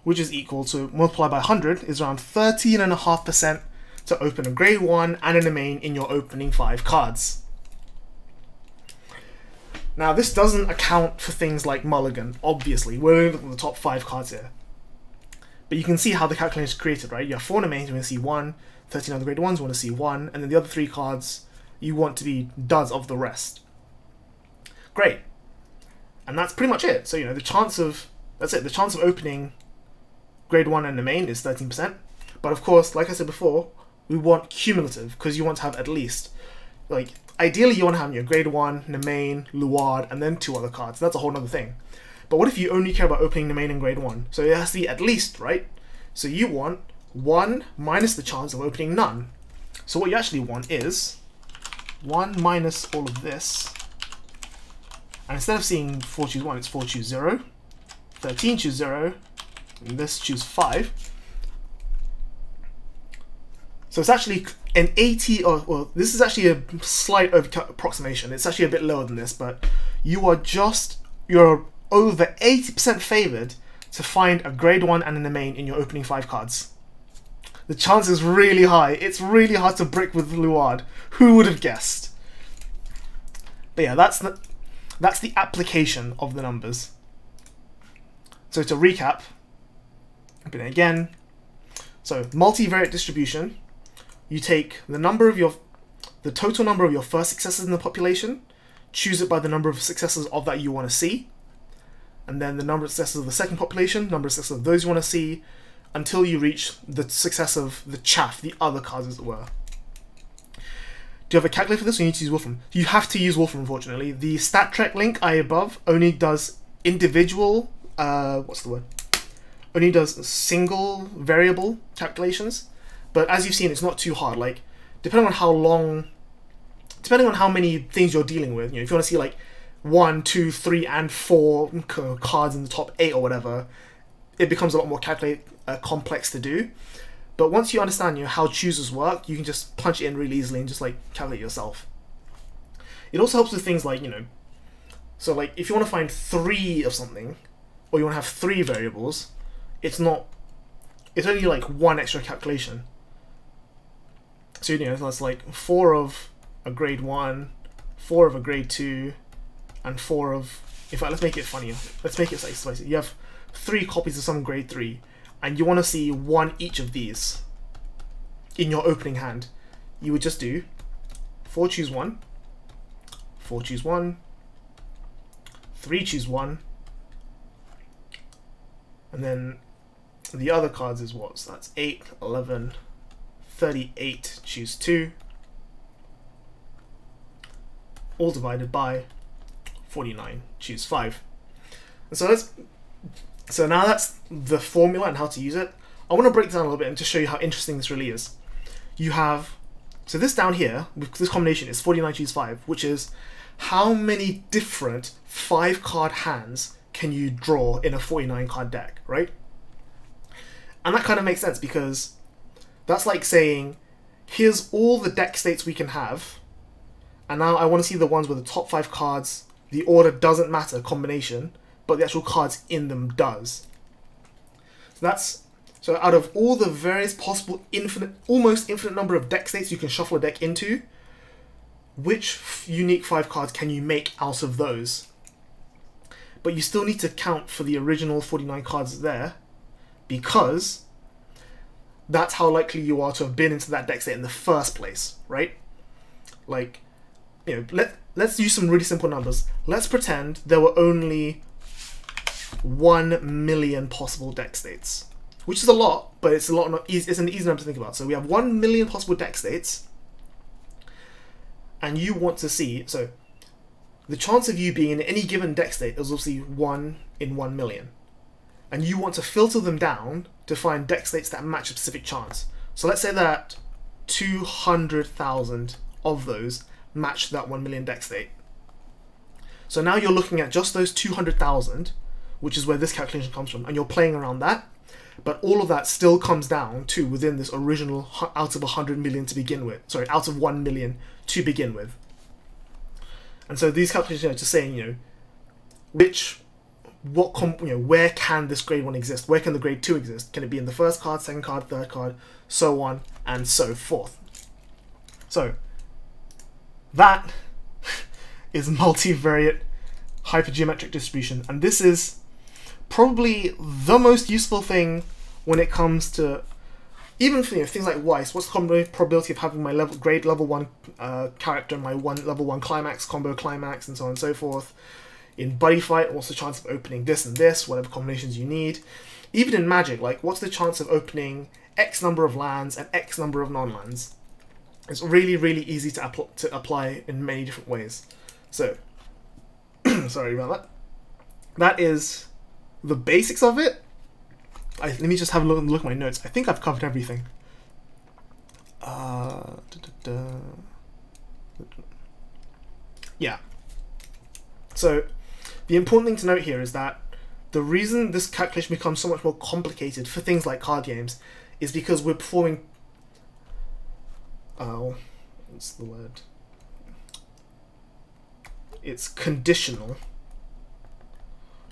which is equal to, multiplied by 100, is around 13.5% to open a grade 1 and a Nemain in your opening 5 cards. Now this doesn't account for things like mulligan, obviously. We're only looking at the top 5 cards here. But you can see how the calculation is created, right? You have 4 Nemains, you want to see 1, 13 other grade 1s, you want to see 1, and then the other 3 cards you want to be duds of the rest. Great. And that's pretty much it. So, you know, the chance of, that's it, the chance of opening grade 1 and Nemain is 13%. But of course, like I said before, we want cumulative, because you want to have at least, like, ideally you want to have your grade 1, Nemain, Luard, and then 2 other cards. That's a whole other thing. But what if you only care about opening Nemain in grade 1? So it has to be at least, right? So you want 1 minus the chance of opening none. So what you actually want is 1 minus all of this. And instead of seeing 4 choose 1, it's 4 choose 0. 13 choose 0. And this choose 5. So it's actually an 80, or well, this is actually a slight approximation. It's actually a bit lower than this, but you're over 80% favored to find a grade 1 and a Nemain in your opening 5 cards. The chance is really high. It's really hard to brick with Luard. Who would have guessed? But yeah, that's the application of the numbers. So to recap, again, so multivariate distribution, you take the total number of your first successes in the population, choose it by the number of successes of that you want to see, and then the number of successes of the second population, number of successes of those you want to see, until you reach the success of the chaff, the other cards as it were. Do you have a calculator for this, or you need to use Wolfram? You have to use Wolfram, unfortunately. The StatTrek link above only does individual, only does single variable calculations, but as you've seen, it's not too hard. Like, depending on how many things you're dealing with, you know, if you want to see like 1, 2, 3, and 4 cards in the top 8 or whatever, it becomes a lot more complex to do. But once you understand, you know, how choosers work, you can just punch it in really easily and just like calculate yourself. It also helps with things like, you know, So like if you want to find 3 of something, or you want to have 3 variables, it's only like 1 extra calculation. So you know, that's like 4 of a grade 1, 4 of a grade 2, and 4 of, in fact, let's make it funnier. Let's make it like spicy. You have 3 copies of some grade 3, and you want to see 1 each of these in your opening hand. You would just do 4 choose 1, 4 choose 1, 3 choose 1, and then the other cards is what? So that's 8, 11, 38, choose 2, all divided by 49, choose 5. And so now that's the formula and how to use it. I want to break it down a little bit and to show you how interesting this really is. You have, so this down here, this combination is 49 choose 5, which is how many different 5-card hands can you draw in a 49-card deck, right? And that kind of makes sense because that's like saying, here's all the deck states we can have, and now I want to see the ones with the top 5 cards. The order doesn't matter, combination, but the actual cards in them does. So out of all the various possible almost infinite number of deck states you can shuffle a deck into, which unique 5 cards can you make out of those? But you still need to count for the original 49 cards there, because that's how likely you are to have been into that deck state in the first place, right? Like, you know, let's use some really simple numbers. Let's pretend there were only 1 million possible deck states, which is a lot, but it's it's an easy number to think about. So we have 1 million possible deck states, and you want to see, so the chance of you being in any given deck state is obviously 1 in 1 million. And you want to filter them down to find deck states that match a specific chance. So let's say that 200,000 of those match that 1 million deck state. So now you're looking at just those 200,000, which is where this calculation comes from, and you're playing around that, but all of that still comes down to within this original out of 100 million to begin with. Sorry, out of 1 million to begin with. And so these calculations are just saying, you know, where can this grade 1 exist? Where can the grade 2 exist? Can it be in the first card, second card, third card, so on and so forth? So that is multivariate hypergeometric distribution, and this is probably the most useful thing when it comes to even for, you know, things like Weiss. What's the probability of having my grade level 1 character, my level 1 climax, combo climax, and so on and so forth? In Buddy Fight, what's the chance of opening this and this, whatever combinations you need? Even in Magic, like, what's the chance of opening X number of lands and X number of non-lands? It's really, really easy to apply in many different ways. So, sorry about that. That is the basics of it. Let me just have a look at my notes. I think I've covered everything. Yeah. So, the important thing to note here is that the reason this calculation becomes so much more complicated for things like card games is because we're performing... what's the word? It's conditional.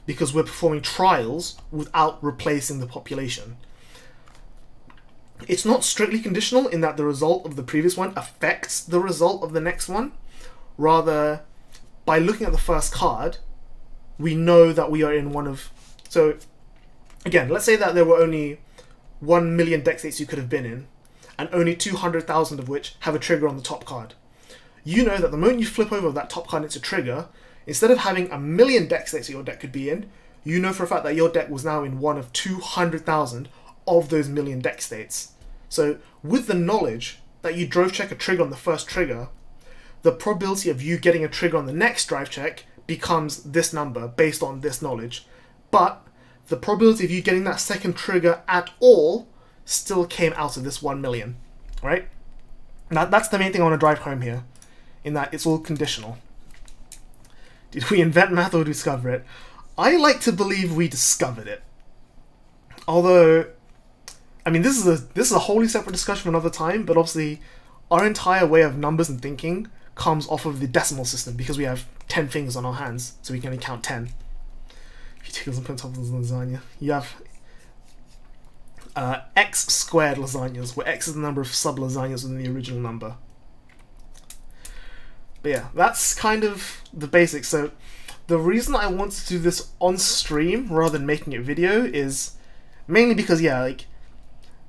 Because we're performing trials without replacing the population. It's not strictly conditional in that the result of the previous one affects the result of the next one. Rather, by looking at the first card, we know that we are in one of... So, again, let's say that there were only 1 million deck states you could have been in, and only 200,000 of which have a trigger on the top card. You know that the moment you flip over that top card into a trigger, instead of having 1 million deck states that your deck could be in, you know for a fact that your deck was now in one of 200,000 of those million deck states. So, with the knowledge that you drove check a trigger on the first trigger, the probability of you getting a trigger on the next drive check becomes this number based on this knowledge. But the probability of you getting that second trigger at all still came out of this 1 million, right? Now, that's the main thing I want to drive home here, in that it's all conditional. Did we invent math or discover it? I like to believe we discovered it. Although, I mean, this is a wholly separate discussion for another time, but obviously our entire way of numbers and thinking comes off of the decimal system because we have 10 fingers on our hands, so we can only count 10. If you take those and put on top of the lasagna, you have x squared lasagnas, where x is the number of sub-lasagnas within the original number. But yeah, that's kind of the basics. So the reason I want to do this on stream rather than making it video is mainly because, yeah, like,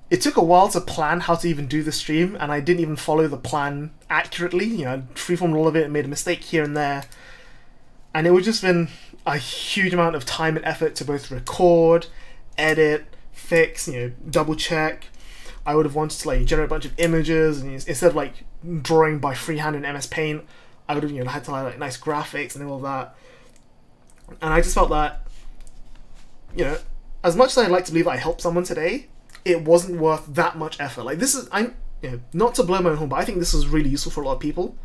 it took a while to plan how to even do the stream, and I didn't even follow the plan accurately. You know, I freeformed all of it and made a mistake here and there. And it would just been a huge amount of time and effort to both record, edit, fix, you know, double check. I would have wanted to like generate a bunch of images, and instead of like drawing by freehand in MS Paint, I would have, you know, had to like nice graphics and all that. And I just felt that, you know, as much as I'd like to believe that I helped someone today, it wasn't worth that much effort. Like, this is, I'm, you know, not to blow my own horn, but I think this is really useful for a lot of people.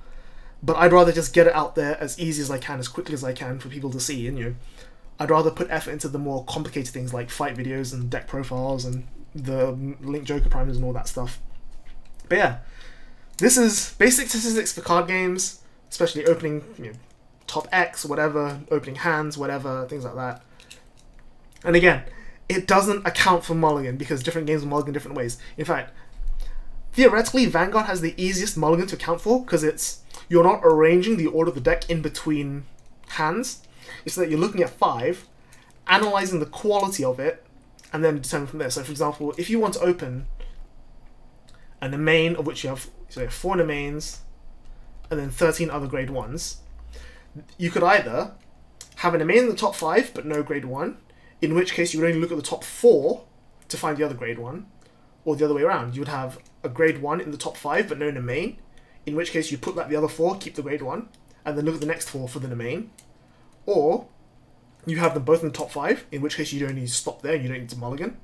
But I'd rather just get it out there as easy as I can, as quickly as I can for people to see. And, you know, I'd rather put effort into the more complicated things like fight videos and deck profiles and the link Joker primers and all that stuff. But yeah, this is basic statistics for card games, especially opening, you know, top X, whatever, opening hands, whatever, things like that. And again, it doesn't account for mulligan because different games mulligan different ways. In fact, theoretically, Vanguard has the easiest mulligan to account for because it's, you're not arranging the order of the deck in between hands. It's that you're looking at 5, analyzing the quality of it, and then determine from there. So for example, if you want to open a Nemain, of which you have, so you have 4 Nemains, and then 13 other grade 1s, you could either have a Nemain in the top 5, but no grade 1, in which case you would only look at the top 4 to find the other grade 1, or the other way around. You would have a grade 1 in the top 5, but no Nemain, in which case you put back the other 4, keep the grade 1, and then look at the next 4 for the Nemain. Or you have them both in the top 5, in which case you don't need to stop there, you don't need to mulligan.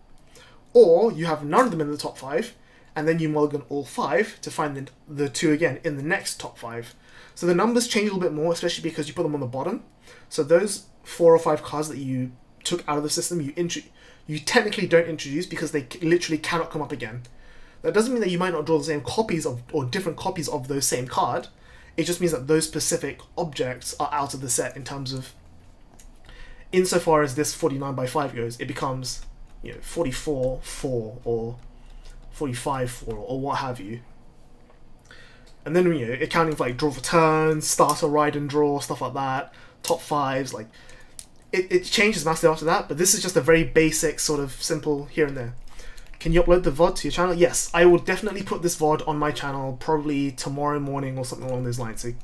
Or you have none of them in the top 5, and then you mulligan all 5 to find the 2 again in the next top 5. So the numbers change a little bit more, especially because you put them on the bottom. So those 4 or 5 cards that you took out of the system, you technically don't introduce because they literally cannot come up again. That doesn't mean that you might not draw the same copies of, or different copies of those same card. It just means that those specific objects are out of the set in terms of, insofar as this 49 by 5 goes, it becomes, you know, 44, 4, or 45, 4, or what have you. And then, you know, accounting for like draw for turns, starter, ride and draw, stuff like that, top 5s, like, it changes massively after that, but this is just a very basic, sort of simple here and there. Can you upload the VOD to your channel? Yes, I will definitely put this VOD on my channel probably tomorrow morning or something along those lines. So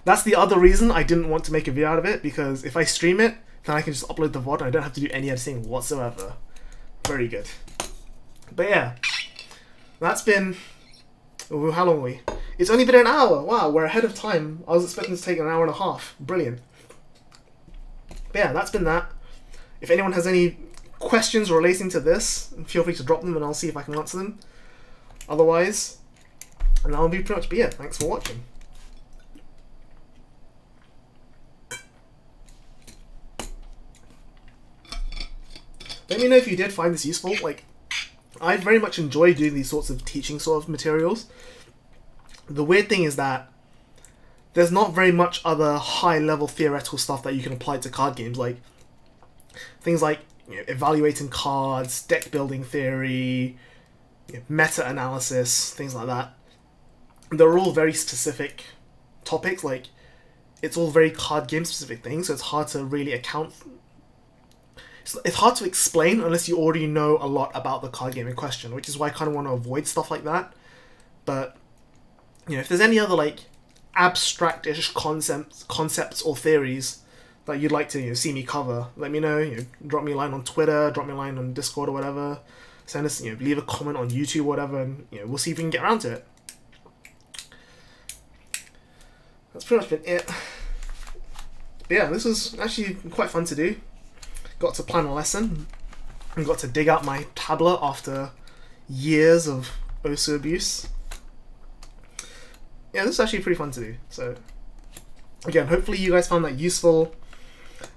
that's the other reason I didn't want to make a video out of it, because if I stream it, then I can just upload the VOD and I don't have to do any editing whatsoever. Very good. But yeah, that's been... Oh, how long are we? It's only been an hour! Wow, we're ahead of time. I was expecting to take an hour and a half. Brilliant. But yeah, that's been that. If anyone has any questions relating to this, feel free to drop them and I'll see if I can answer them. Otherwise, and that'll be pretty much be it. Thanks for watching. Let me know if you did find this useful. Like, I very much enjoy doing these sorts of teaching sort of materials. The weird thing is that there's not very much other high-level theoretical stuff that you can apply to card games, like things like, you know, evaluating cards, deck building theory, you know, meta-analysis, things like that. They're all very specific topics. Like, it's all very card game specific things, so it's hard to really account for. It's hard to explain unless you already know a lot about the card game in question, which is why I kind of want to avoid stuff like that. But, you know, if there's any other, like, abstract-ish concepts or theories that you'd like to, you know, see me cover, let me know. You know, drop me a line on Twitter, drop me a line on Discord or whatever. Send us, you know, leave a comment on YouTube or whatever, and, you know, we'll see if we can get around to it. That's pretty much been it. But yeah, this was actually quite fun to do. Got to plan a lesson and got to dig out my tablet after years of OSU abuse. Yeah, this is actually pretty fun to do. So, again, hopefully you guys found that useful.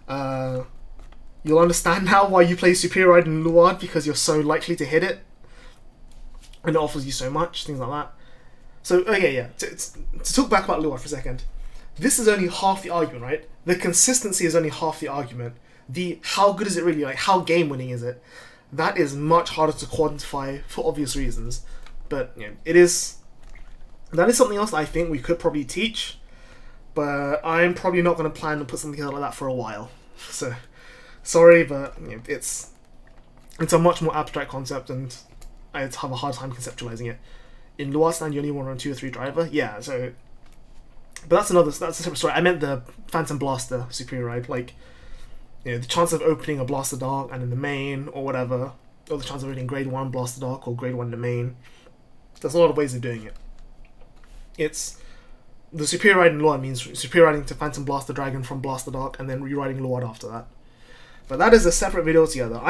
You'll understand now why you play Superior Ride and Luard, because you're so likely to hit it. And it offers you so much, things like that. So, okay, yeah, to talk back about Luard for a second, this is only half the argument, right? The consistency is only half the argument. The how good is it really, like how game winning is it? That is much harder to quantify for obvious reasons. But you know, that is something else that I think we could probably teach, but I'm probably not going to plan to put something out like that for a while. So, sorry, but you know, it's a much more abstract concept, and I have a hard time conceptualizing it. In Luard stand, you only want to run 2 or 3 driver, yeah. So, but that's a separate story. I meant the Phantom Blaster superior ride, like you know, the chance of opening a Blaster Dark and in the main or whatever, or the chance of opening Grade 1 Blaster Dark or Grade 1 Nemain. There's a lot of ways of doing it. It's the superior ride in Luard means superior riding to Phantom Blaster Dragon from Blaster Dark and then rewriting Luard after that. But that is a separate video altogether.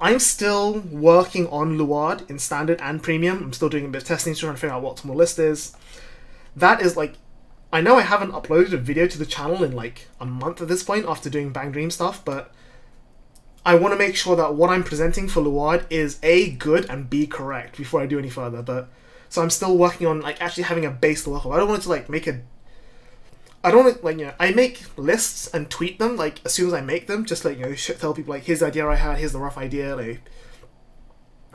I'm still working on Luard in standard and premium. I'm still doing a bit of testing, trying to figure out what optimal list is. That is like, I know I haven't uploaded a video to the channel in like a month at this point after doing Bang Dream stuff, but I want to make sure that what I'm presenting for Luard is A, good, and B, correct before I do any further. But so I'm still working on like actually having a base to work on. I don't want it to like make a, I don't want to, like, you know, I make lists and tweet them like as soon as I make them, just like, you know, tell people like, here's the idea I had, here's the rough idea, like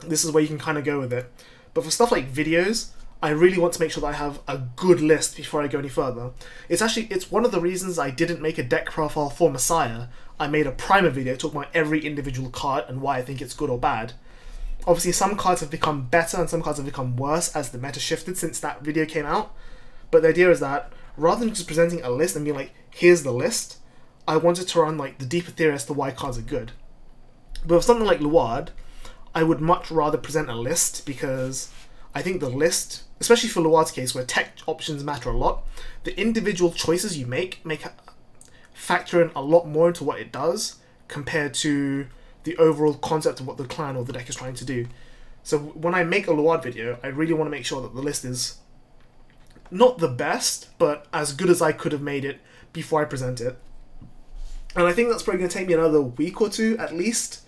this is where you can kind of go with it. But for stuff like videos, I really want to make sure that I have a good list before I go any further. It's one of the reasons I didn't make a deck profile for Messiah. I made a primer video talking about every individual card and why I think it's good or bad. Obviously, some cards have become better and some cards have become worse as the meta shifted since that video came out. But the idea is that rather than just presenting a list and being like, here's the list, I wanted to run like the deeper theory as to why cards are good. But with something like Luard, I would much rather present a list because I think the list, especially for Luard's case where tech options matter a lot, the individual choices you make factor in a lot more into what it does compared to the overall concept of what the clan or the deck is trying to do. So when I make a Luard video, I really want to make sure that the list is not the best, but as good as I could have made it before I present it. And I think that's probably going to take me another week or two at least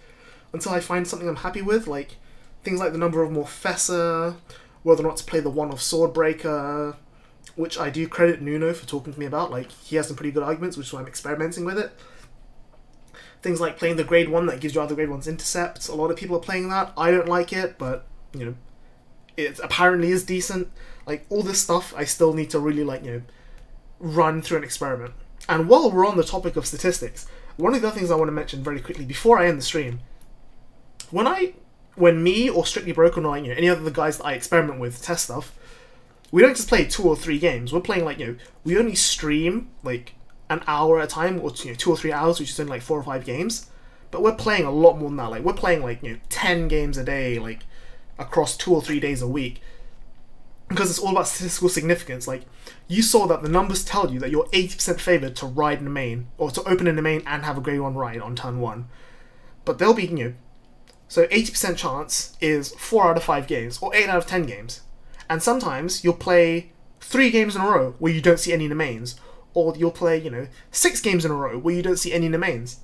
until I find something I'm happy with, like things like the number of Morfessa, whether or not to play the one of Swordbreaker, which I do credit Nuno for talking to me about. Like, he has some pretty good arguments, which is why I'm experimenting with it. Things like playing the Grade 1 that gives you other Grade 1's intercepts. A lot of people are playing that. I don't like it, but, you know, it apparently is decent. Like, all this stuff I still need to really, like, you know, run through an experiment. And while we're on the topic of statistics, one of the other things I want to mention very quickly before I end the stream, when me or Strictly Broken or, you know, any other guys that I experiment with test stuff, we don't just play 2 or 3 games. We're playing, like, you know, we only stream like an hour at a time, or, you know, 2 or 3 hours, which is only like 4 or 5 games. But we're playing a lot more than that. Like, we're playing like, you know, 10 games a day, like across 2 or 3 days a week, because it's all about statistical significance. Like, you saw that the numbers tell you that you're 80% favored to ride Nemain, or to open a Nemain and have a Grade 1 ride on turn 1. But they'll be, you know, so 80% chance is 4 out of 5 games, or 8 out of 10 games. And sometimes you'll play 3 games in a row where you don't see any Nemains, or you'll play, you know, 6 games in a row where you don't see any Nemains.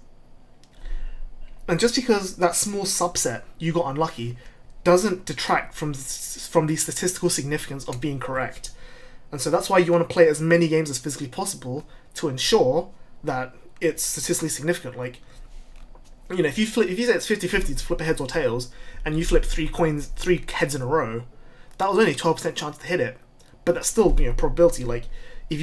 And just because that small subset you got unlucky doesn't detract from the statistical significance of being correct. And so that's why you want to play as many games as physically possible to ensure that it's statistically significant. Like, you know, if you say it's 50-50 to flip a heads or tails, and you flip 3 heads in a row, that was only a 12% chance to hit it. But that's still, you know, probability. Like, if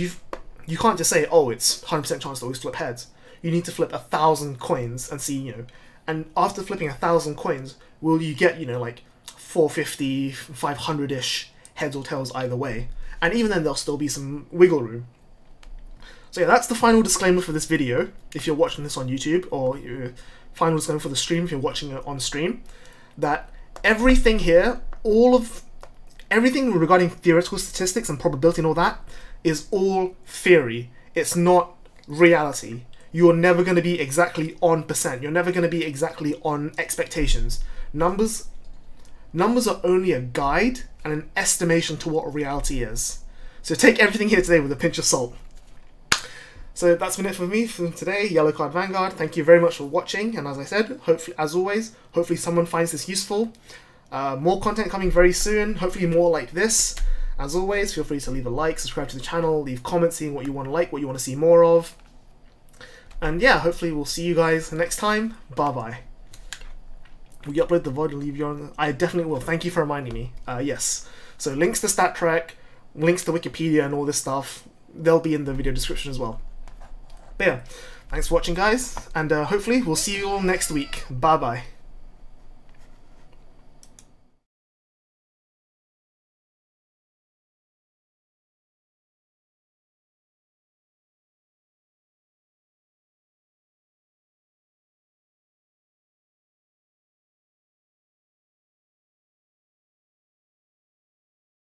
you can't just say, oh, it's 100% chance to always flip heads. You need to flip 1,000 coins and see, you know, and after flipping 1,000 coins, will you get, you know, like 450, 500-ish heads or tails either way. And even then, there'll still be some wiggle room. So yeah, that's the final disclaimer for this video, if you're watching this on YouTube, or final disclaimer for the stream if you're watching it on stream, that everything here, everything regarding theoretical statistics and probability and all that, is all theory. It's not reality. You're never going to be exactly on percent. You're never going to be exactly on expectations. Numbers are only a guide and an estimation to what reality is. So take everything here today with a pinch of salt. So that's been it for me for today, YellowCard Vanguard. Thank you very much for watching, and as I said, hopefully, as always, hopefully someone finds this useful. More content coming very soon, hopefully more like this. As always, feel free to leave a like, subscribe to the channel, leave comments saying what you want to like, what you want to see more of. And yeah, hopefully we'll see you guys next time. Bye bye. Will you upload the VOD and leave your... I definitely will. Thank you for reminding me. Yes. So links to StatTrack, links to Wikipedia and all this stuff, they'll be in the video description as well. But yeah, thanks for watching guys, and hopefully we'll see you all next week. Bye bye.